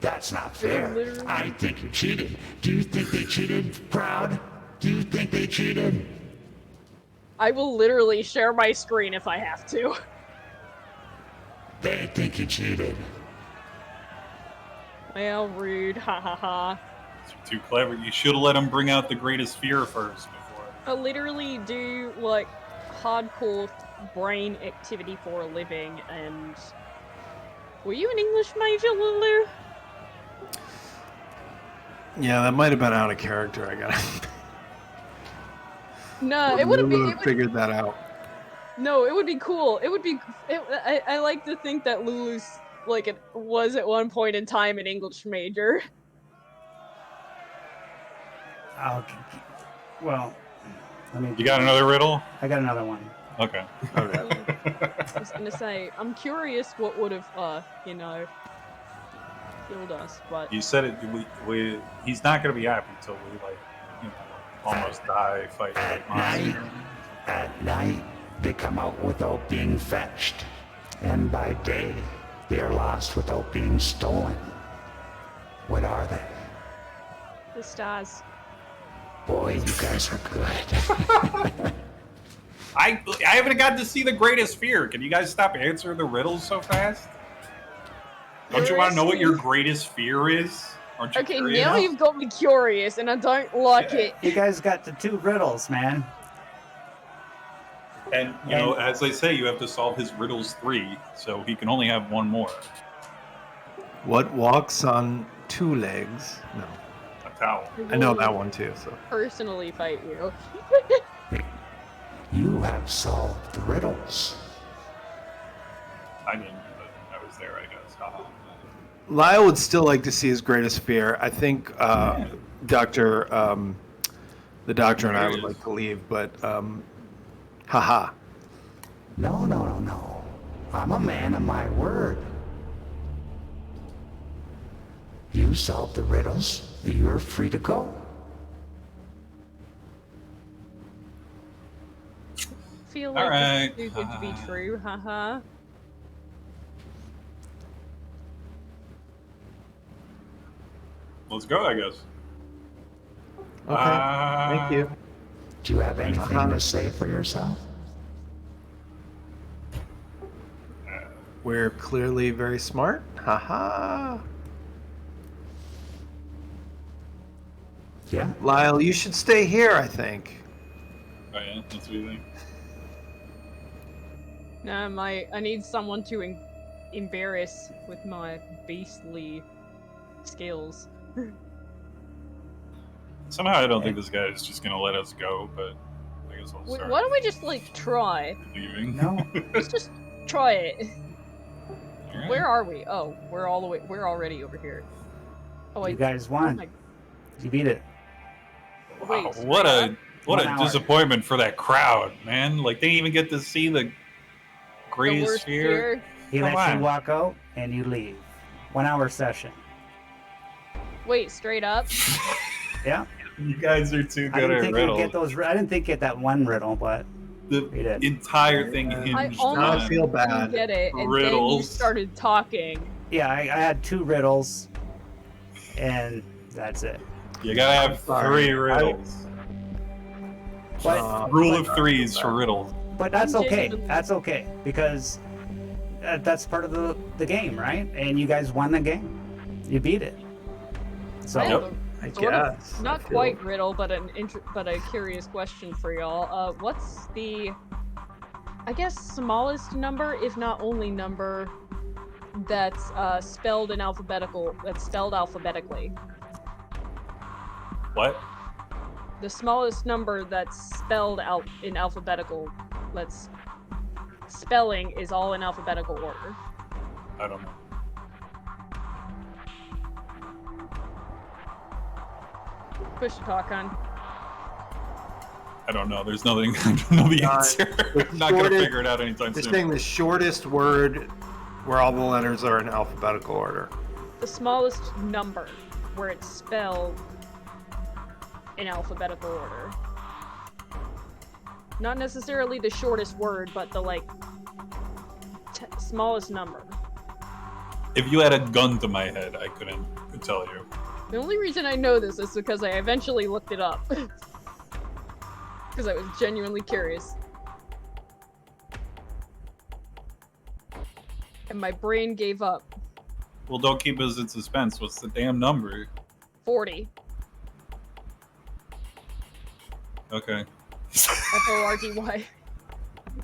that's not fair. Literally. I think you cheated. Do you think they cheated, Proud? Do you think they cheated? I will literally share my screen if I have to. They think you cheated. Well, rude. Ha ha ha. You're too clever. You should have let him bring out the greatest fear first before. I literally do like hardcore brain activity for a living, and were you an English major, Lulu? Yeah, that might have been out of character. I got. No, it would be. Figured that out. No, it would be cool. It would be. I like to think that Lulu's like it was at one point in time an English major. Well, I mean, You got another riddle? I got another one. Okay. I was gonna say, I'm curious what would have, killed us, but You said it. He's not gonna be happy until we almost die fighting like monsters. At night, they come out without being fetched. And by day, they are lost without being stolen. What are they? the stars. Boy, you guys are good. I haven't gotten to see the greatest fear. Can you guys stop answering the riddles so fast? Don't you want to know what your greatest fear is? Aren't you Okay, curious? now you've got me curious, and I don't like it. You guys got the 2 riddles, man. And as they say, you have to solve his riddles 3, so he can only have one more. What walks on 2 legs? No, A towel. I know that one too. So Personally fight you. You have solved the riddles. I didn't, but I was there, I guess. Lyle would still like to see his greatest fear. I think the doctor and I would like to leave, but haha. No. I'm a man of my word. You solved the riddles. You're free to go. Feel like Alright. this is too good to be true, haha. Let's go, I guess. Okay, thank you. Do you have anything to say for yourself? We're clearly very smart. Haha. Yeah. Lyle, you should stay here, I think. Oh yeah, that's what you think. No, I need someone to embarrass with my beastly skills. Somehow I don't think this guy is just gonna let us go, but I guess I'll Wait, start why don't we just try? leaving. No. Let's just try it. Alright. Where are we? Oh, we're already over here. Oh You wait. guys Oh won. my, You beat it. wait, Wow, straight what up? a 1 hour. disappointment for that crowd, man. Like they didn't even get to see the The greatest worst fear. fear. He Come lets you on. walk out and you leave. 1 hour session. Wait, straight up. Yeah. You guys are too I good didn't at think you'd riddles. get those. I didn't think you'd get that one riddle, but The you did. entire thing I hinged almost Now I on feel didn't bad. get it, and then you Riddles. started talking. Yeah, I had 2 riddles, and that's it. You gotta have sorry. 3 riddles. But Rule of 3s for riddles. but that's I'm okay. genuinely- That's okay because that's part of the game, right? And you guys won the game. You beat it. So I have Yep. a I sort of- guess. not I feel- quite riddle, but but a curious question for y'all. What's the, I guess, smallest number, if not only number, that's spelled alphabetically? What? The smallest number that's spelled out in alphabetical. Spelling is all in alphabetical order. I don't know. Push to talk on. I don't know. There's nothing. I don't know the answer. I'm not gonna figure it out anytime Just soon. saying the shortest word where all the letters are in alphabetical order. The smallest number where it's spelled in alphabetical order. Not necessarily the shortest word, but the like smallest number. If you had a gun to my head, I could tell you. The only reason I know this is because I eventually looked it up. Because I was genuinely curious. And my brain gave up. Well, don't keep us in suspense. What's the damn number? 40. Okay. F-O-R-D-Y.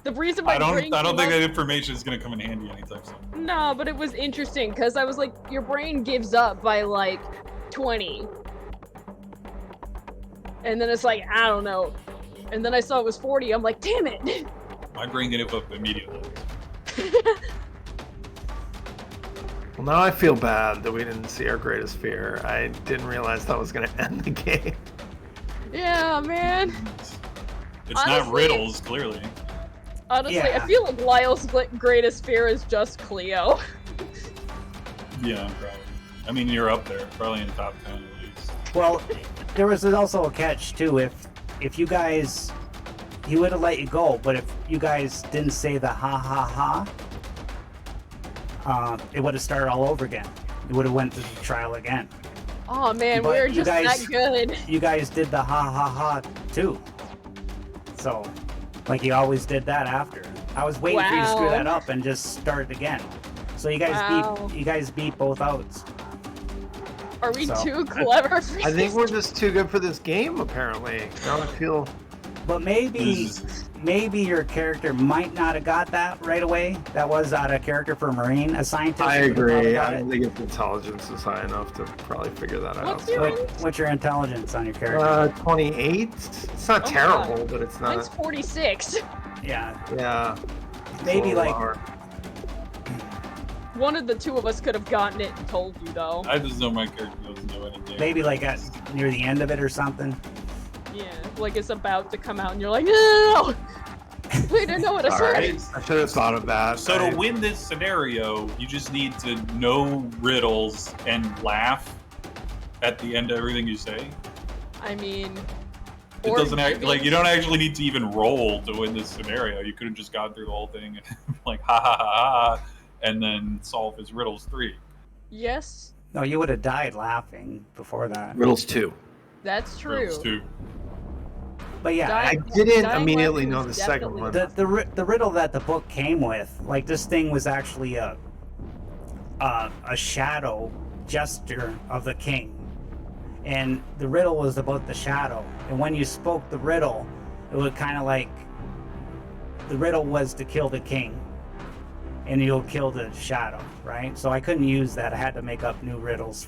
The reason my I brain don't think gave that up- information is gonna come in handy anytime soon. No, but it was interesting because I was like, your brain gives up by like 20. And then it's like, I don't know. And then I saw it was 40. I'm like, damn it. My brain gave up immediately. Well, now I feel bad that we didn't see our greatest fear. I didn't realize that was going to end the game. Yeah, man. It's not Honestly- riddles, clearly. Honestly, Yeah. I feel like Lyle's greatest fear is just Cleo. Yeah, probably. I mean, you're up there, probably in the top 10 at least. Well, there was also a catch too. If you guys, he would have let you go, but if you guys didn't say the ha ha ha, it would have started all over again. You would have went to the trial again. Oh man, But we're you just guys- that good. You guys did the ha ha ha too. So, like you always did that after. I was waiting for you to screw Wow. that up and just start again. So you guys Wow. beat both outs. Are we So- too clever for I think this? we're just too good for this game, apparently. Now I feel... But maybe your character might not have got that right away. That was out of character for a Marine. A scientist. I would have probably agree. got I it. don't think its intelligence is high enough to probably figure that out. What's your- What's your intelligence on your character? 28? It's not Oh my terrible, God. but it's Mine's not... 46. Yeah, Yeah. maybe It's a little like lower. One of the two of us could have gotten it and told you though. I just know my character doesn't know anything. maybe like at near the end of it or something. Yeah, like it's about to come out and you're like, no! Wait, I know what I All said. right. I should have thought of that. So to win this scenario, you just need to know riddles and laugh at the end of everything you say. I mean, It or doesn't act maybe- like you don't actually need to even roll to win this scenario. You could have just gone through the whole thing and like ha ha ha ha, and then solve his riddles 3. Yes, No, you would have died laughing before that. Riddles 2. that's true. Riddles 2. But yeah, Dying- I didn't Dying immediately Laughing know is the second definitely- one. the riddle that the book came with, like this thing was actually a shadow gesture of the king, and the riddle was about the shadow. And when you spoke the riddle, it was kind of like the riddle was to kill the king, and you'll kill the shadow, right? So I couldn't use that. I had to make up new riddles.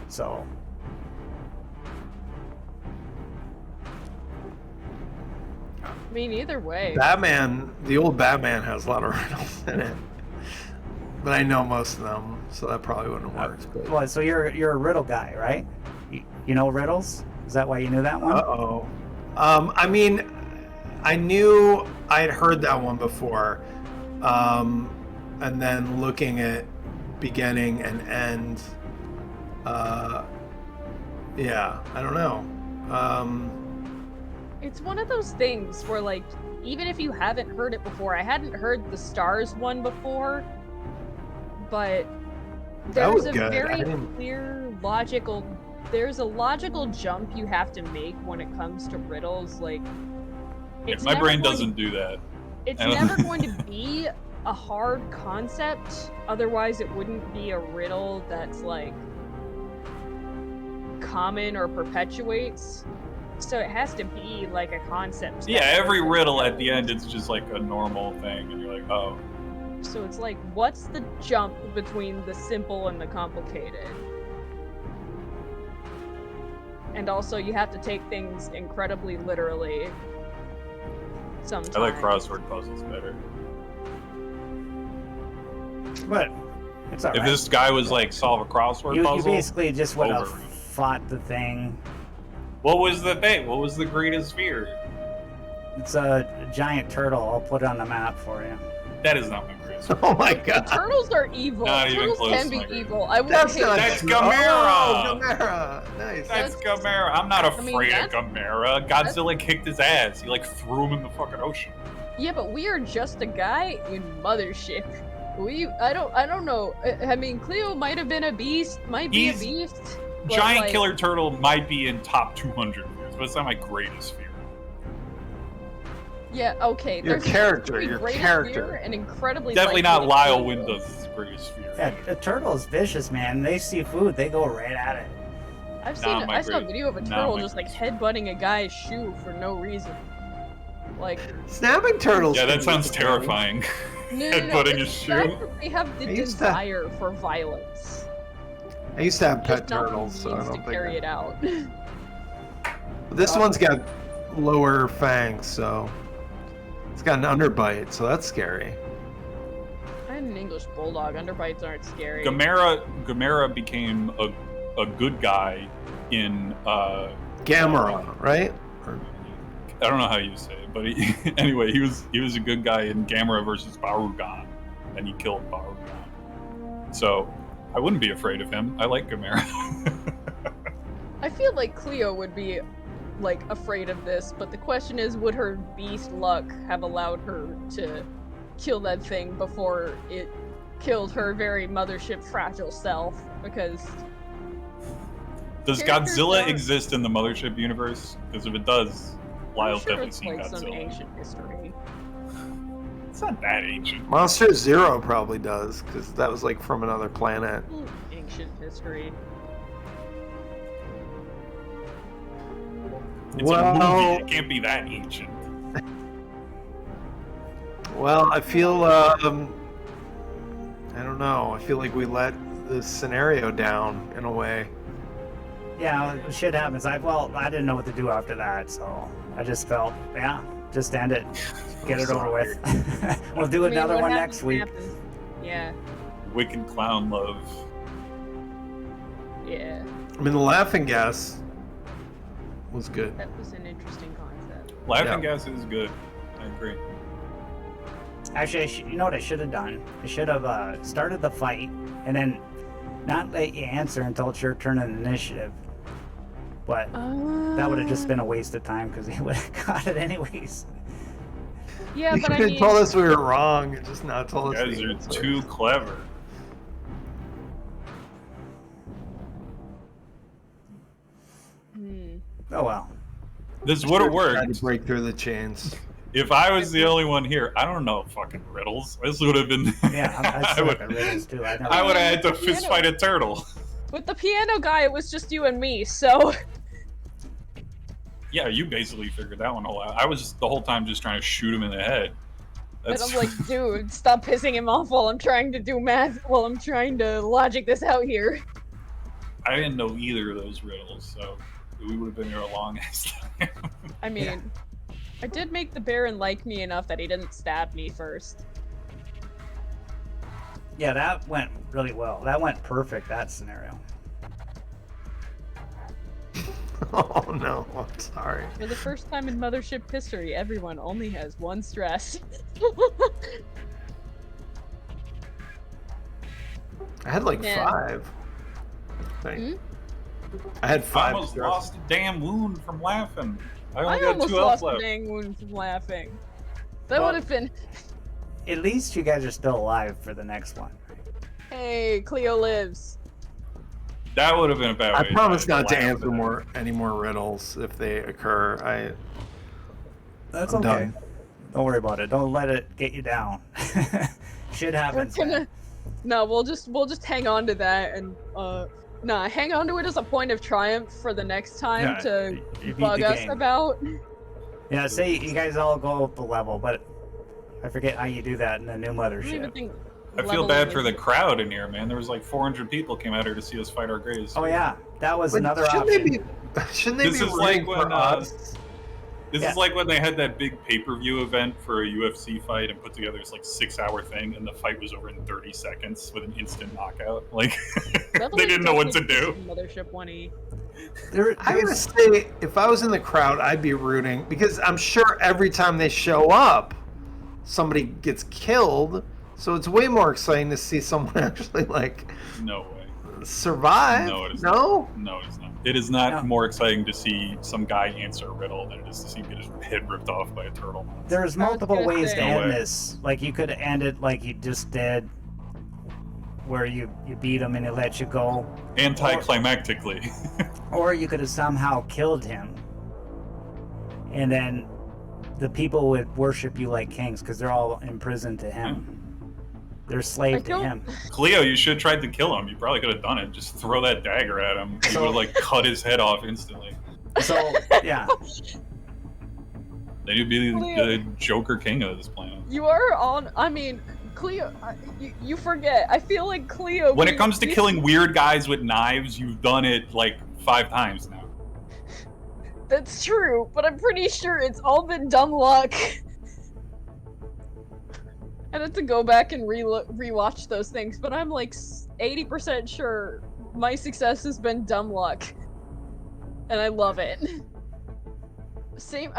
So I mean, either way. Batman, the old Batman has a lot of riddles in it. But I know most of them, so that probably wouldn't have worked. But... well, so you're a riddle guy, right? You know riddles? Is that why you knew that one? Uh-oh. I mean, I knew I'd heard that one before. And then looking at beginning and end, yeah, I don't know. It's one of those things where, like, even if you haven't heard it before, I hadn't heard the stars one before, but That was there's a good. I very didn't- clear logical. There's a logical jump you have to make when it comes to riddles. Like, it's My never brain going to- doesn't do that. It's I don't- never going to be a hard concept. Otherwise, it wouldn't be a riddle that's like common or perpetuates. So it has to be like a concept. Yeah, that every works riddle at everybody. the end it's just like a normal thing, and you're like, oh. So it's like, what's the jump between the simple and the complicated? And also, you have to take things incredibly literally. Sometimes. I like crossword puzzles better. But it's all If right. this guy was like solve a crossword You puzzle, basically just would have over. fought the thing, What was the thing? What was the greatest fear? It's a giant turtle. I'll put it on the map for you. That is not my greatest fear. Oh my The god. turtles are evil. Not even Turtles close can to be my grade. evil. I would That's hate not That's true. Gamera! Oh, Gamera. Nice. That's That's- Gamera. I'm not I mean, afraid of that's- Gamera. Godzilla kicked his ass. He like threw him in the fucking ocean. Yeah, but we are just a guy in Mothership. I don't know. I mean, Cleo might have been a beast, might be He's- a beast. but, Giant like, killer turtle might be in top 200 fears, but it's not my greatest fear. Yeah, okay. Your there's character, pretty your great character. fear and incredibly Definitely likely not to Lyle kill you. Windows' greatest fear. Yeah, the turtle's vicious, man. They see food, they go right at it. I my saw a great- video of a not turtle my just like greatest headbutting a guy's shoe for no reason. Like, Snapping turtles. Yeah, can that be sounds scary. terrifying. no, Headbutting it's his the fact shoe. that they have the I used to- desire for violence. I used to have Just pet not the turtles, so I means don't to think. carry it out. This one's got lower fangs, so it's got an underbite, so that's scary. I had an English bulldog. Underbites aren't scary. Gamera became a good guy in Gamera, right? Or- I don't know how you say it, but anyway, he was a good guy in Gamera versus Barugan, and he killed Barugan. So I wouldn't be afraid of him. I like Gamera. I feel like Cleo would be like afraid of this, but the question is, would her beast luck have allowed her to kill that thing before it killed her very Mothership fragile self? Because Does Characters Godzilla don't- exist in the Mothership universe? Because if it does, I'm Lyle's sure definitely it's seen like some Godzilla. ancient history. It's not that ancient. Monster Zero probably does, because that was like from another planet. Ancient history. It's a movie. It can't be that ancient. Well, I feel, I don't know. I feel like we let this scenario down in a way. Yeah, shit happens. I didn't know what to do after that, so I just felt, yeah, just end it, get it over with. We'll do I mean, another what one happens, next week. happens. Yeah, Wicked clown love. yeah. I mean, the laughing gas was good. That was an interesting concept. Laughing Yeah. gas is good. I agree. Actually, you know what I should have done? I should have started the fight and then not let you answer until it's your turn in initiative. But that would have just been a waste of time because he would have got it anyways. Yeah, You but I could have mean, told us we were wrong and just not told You us guys the are answer. too clever. Oh well. This would have Tried worked to break through the chains. if I was the only one here. I don't know fucking riddles. This would have been. Yeah, I I suck would. at riddles too. I I would have had to Yeah, fist no. fight a turtle. with the piano guy, it was just you and me, so Yeah, you basically figured that one all out. I was just the whole time just trying to shoot him in the head. and I'm like, dude, stop pissing him off while I'm trying to do math, while I'm trying to logic this out here. I didn't know either of those riddles, so we would have been here a long ass time. I mean, I did make the Baron like me enough that he didn't stab me first. Yeah, that went really well. That went perfect, that scenario. Oh no, I'm sorry. For the first time in Mothership history, everyone only has one stress. I had like Yeah. 5. I think. I had I 5. almost stress. lost a damn wound from laughing. I only I got almost 2 health lost a left. dang wound from laughing. That Well- would have been, At least you guys are still alive for the next one. hey, Cleo lives. That would have been a bad I way promise not to laugh answer at. any more riddles if they occur. That's I'm okay. done. Don't worry about it. Don't let it get you down. Shit happens. We're man. gonna, no, we'll just hang on to that and nah, hang on to it as a point of triumph for the next time Yeah, to you beat bug the us game. about. Yeah, say you guys all go up a level, but I forget how you do that in the new I don't even Mothership. think I feel leveling bad for is- the crowd in here, man. There was like 400 people came out here to see us fight our greatest. Oh yeah, that was But another shouldn't option. they be? Shouldn't they This be is like rooting when, for us? This Yeah. is like when they had that big pay-per-view event for a UFC fight and put together this like 6-hour thing, and the fight was over in 30 seconds with an instant knockout. Like Leveling they didn't know what to definitely do. is Mothership 1E. I gotta say, if I was in the crowd, I'd be rooting because I'm sure every time they show up, somebody gets killed. So it's way more exciting to see someone actually like No way. survive. No, it is No? not. No, it is not. It is not No. more exciting to see some guy answer a riddle than it is to see him get his head ripped off by a turtle. There's multiple gonna ways say- to No end way. this. Like you could end it like you just did, where you beat him and he let you go, Anticlimactically. or you could have somehow killed him, and then the people would worship you like kings because they're all imprisoned to him. They're slave to don't- him. Cleo, you should have tried to kill him. You probably could have done it. Just throw that dagger at him. You So- would have like cut his head off instantly. So yeah, Then you'd be Cleo. the Joker King of this planet. You are on. I mean, Cleo. You forget. I feel like Cleo. When it comes to killing weird guys with knives, you've done it like 5 times now. That's true, but I'm pretty sure it's all been dumb luck. I'd have to go back and rewatch those things, but I'm like 80% sure my success has been dumb luck, and I love it. Same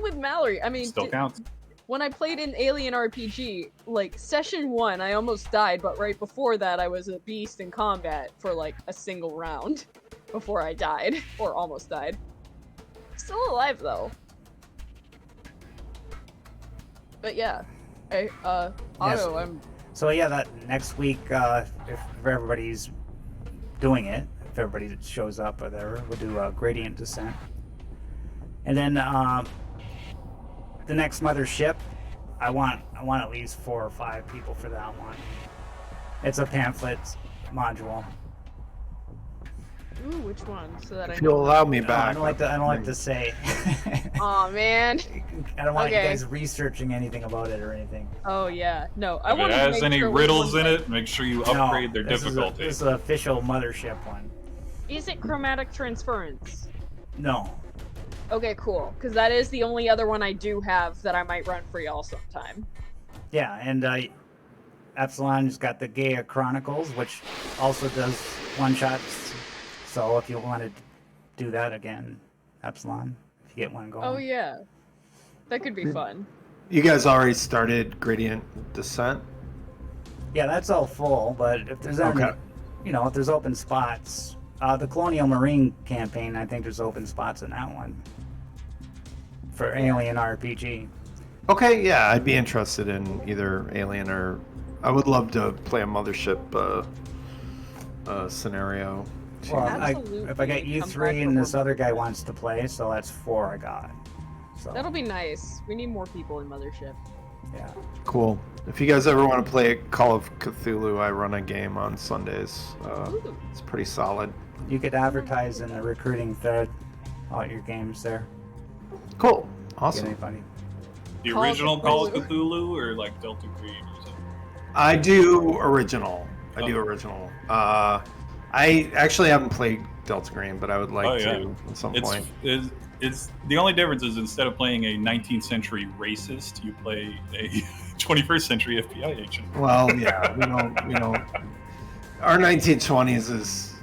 with Mallory. I mean, Still counts. when I played in Alien RPG, like session 1, I almost died, but right before that, I was a beast in combat for like a single round before I died, or almost died. Still alive though. But yeah, Otto, I'm. so yeah, that next week, if everybody's doing it, if everybody shows up or whatever, we'll do Gradient Descent, and then the next Mothership. I want at least 4 or 5 people for that one. It's a pamphlet module. Ooh, which one? So that I If you'll know. allow me No, back. I don't like to say. Aw, man. I don't want you Okay. guys researching anything about it or anything. Oh yeah, no. I If it want to has make any sure which riddles one's in like- it, make sure you upgrade their difficulty. This is an official Mothership one. Is it chromatic transference? No. Okay, cool. Because that is the only other one I do have that I might run for y'all sometime. Yeah, and Epsilon's got the Gaia Chronicles, which also does one-shots. So if you want to do that again, Epsilon, if you get one going. Oh yeah, that could be fun. You guys already started Gradient Descent? Yeah, that's all full, but if there's any, Okay. if there's open spots, the Colonial Marine campaign, I think there's open spots in that one for Alien RPG. Okay, yeah, I'd be interested in either Alien or... I would love to play a Mothership scenario. Well, Absolutely. if I get you Come back 3 and this before- other guy wants to play, so that's 4 I got. So That'll be nice. We need more people in Mothership. yeah. Cool. If you guys ever want to play Call of Cthulhu, I run a game on Sundays. Ooh. It's pretty solid. You could advertise in the recruiting thread all your games there. Cool. Get Awesome. anybody. The Call of original Call of Cthulhu. Cthulhu or like Delta Green or something? I do original. I do Oh. original. I actually haven't played Delta Green, but I would like Oh, yeah. to at some It's, point. it's the only difference is instead of playing a 19th century racist, you play a 21st century FBI agent. Well, yeah, we don't. Our 1920s is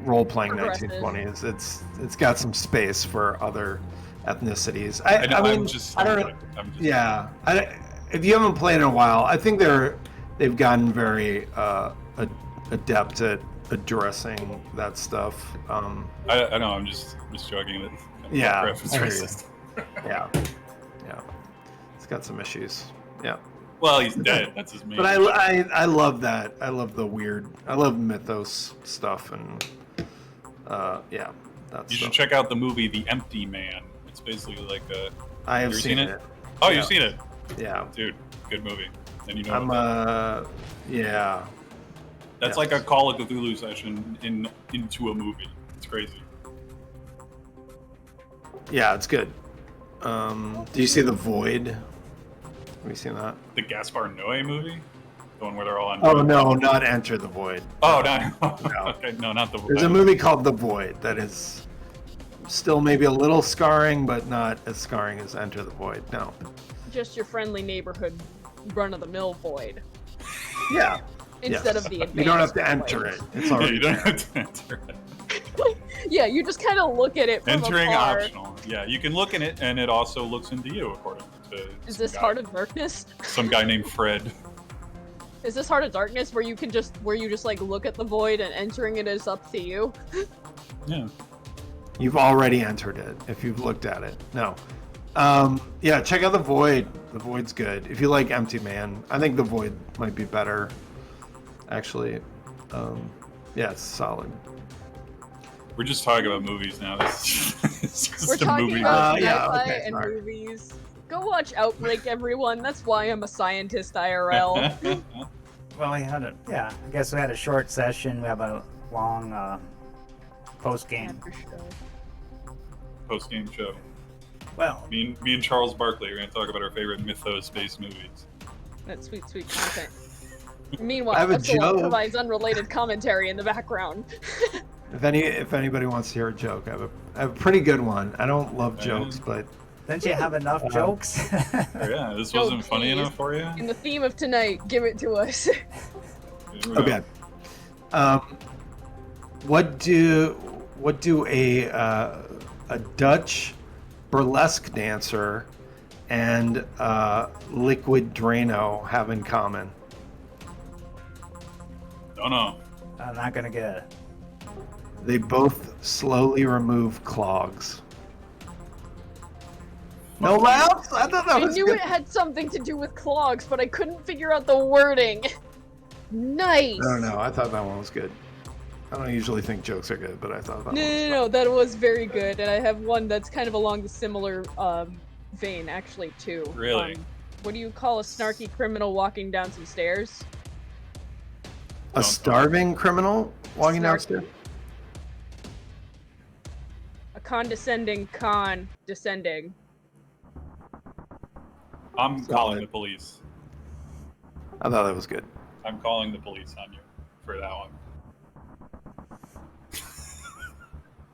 role-playing Progressive. 1920s. It's got some space for other ethnicities. I know, mean, I'm just. I don't know. I'm just, Yeah, if you haven't played in a while, I think they've gotten very adept at addressing that stuff. I know. I'm just joking. That Yeah, Warcraft is I hear you. racist. Yeah, it's got some issues. Yeah, Well, he's dead. That's his main. but I love that. I love the weird. I love mythos stuff and yeah, that's. You should check out the movie The Empty Man. It's basically like a. I have you ever seen seen it. Oh, Yeah. you've seen it, Yeah, dude. Good movie. And you know I'm what yeah. that's yeah. like a Call of Cthulhu session into a movie. It's crazy. Yeah, it's good. Do you see The Void? Have you seen that? The Gaspar Noé movie, the one where they're all on. Oh no, not Enter the Void. Oh no. No. Okay, no, not the. There's a movie called The Void that is still maybe a little scarring, but not as scarring as Enter the Void. No. Just your friendly neighborhood run-of-the-mill void Yeah. instead of the advanced You don't have to void. enter it. It's Yeah, already you don't there. have to enter it. Yeah, you just kind of look at it from Entering afar. optional. Yeah, you can look in it, and it also looks into you, according to Is some this guy, Heart of Darkness? some guy named Fred. Is this Heart of Darkness where you just like look at the void and entering it is up to you? Yeah. You've already entered it if you've looked at it. No. Yeah, check out the Void. The Void's good. If you like Empty Man, I think the Void might be better. Actually, yeah, it's solid. We're just talking about movies now. It's just We're a talking movie about review. yeah, sci-fi okay, and sorry. movies. Go watch Outbreak, everyone. That's why I'm a scientist IRL. Well, I guess we had a short session. We have a long post game. Post-game show. Well, Me and Charles Barkley are going to talk about our favorite mythos-based movies. That's sweet, sweet content. I Meanwhile, have a Epsilon joke. provides unrelated commentary in the background. If anybody wants to hear a joke, I have a pretty good one. I don't love jokes, but didn't you have enough jokes? Oh, yeah, this No, wasn't funny please. enough for you? In the theme of tonight, give it to us. Here we go. okay. What do a Dutch burlesque dancer and Liquid Drano have in common? Don't know. I'm not gonna get it. They both slowly remove clogs. No laughs? I thought that I was knew good. it had something to do with clogs, but I couldn't figure out the wording. Nice. I don't know. I thought that one was good. I don't usually think jokes are good, but I thought that one was No, that was very good, and I have one that's kind of along the similar vein, actually, too. Really? What do you call a snarky criminal walking down some stairs? a starving criminal walking Snarky. downstairs. A condescending con descending. I'm calling the police. I thought that was good. I'm calling the police on you for that one.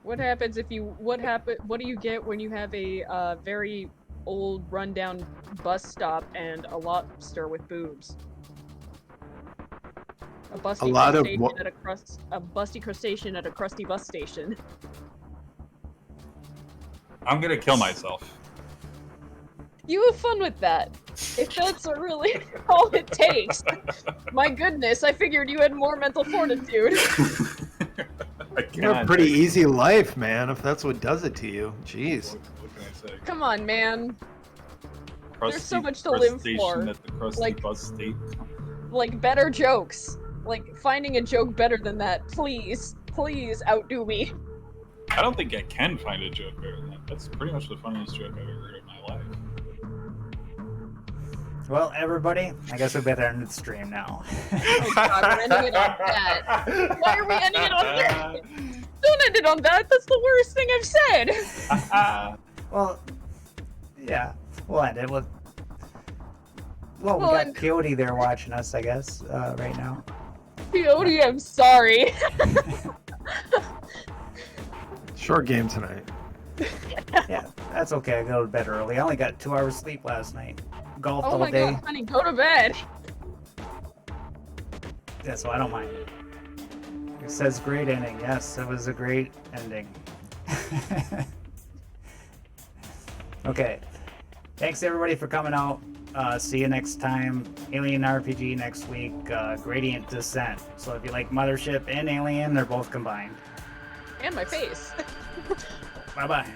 What happens if you? What do you get when you have a very old, rundown bus stop and a lobster with boobs? A busty lot of crustacean what? at a busty crustacean at a crusty bus station. I'm gonna kill myself. You have fun with that. If that's really all it takes. My goodness, I figured you had more mental fortitude. I You have a can't. pretty easy life, man, if that's what does it to you. Jeez. What can I say? Come on, man. There's so Crusty much to live crustacean for. At the crusty Like- bus state. Like, better jokes. Like, finding a joke better than that. Please, please outdo me. I don't think I can find a joke better than that. That's pretty much the funniest joke I've ever heard in my life. Well, everybody, I guess we better end the stream now. Oh god, we're ending it on that. Why are we ending it on that? Don't end it on that. That's the worst thing I've said. Well, yeah, we'll end it with. Well, we Well, got and- Coyote there watching us, I guess, right now. Coyote, I'm sorry. Short game tonight. Yeah, that's okay. I go to bed early. I only got 2 hours sleep last night. Golfed Oh all my day. god, honey, go to bed. Yeah, so I don't mind. It says great ending. Yes, it was a great ending. Okay. Thanks everybody for coming out. See you next time. Alien RPG next week. Gradient Descent. So if you like Mothership and Alien, they're both combined. And my face. Bye bye.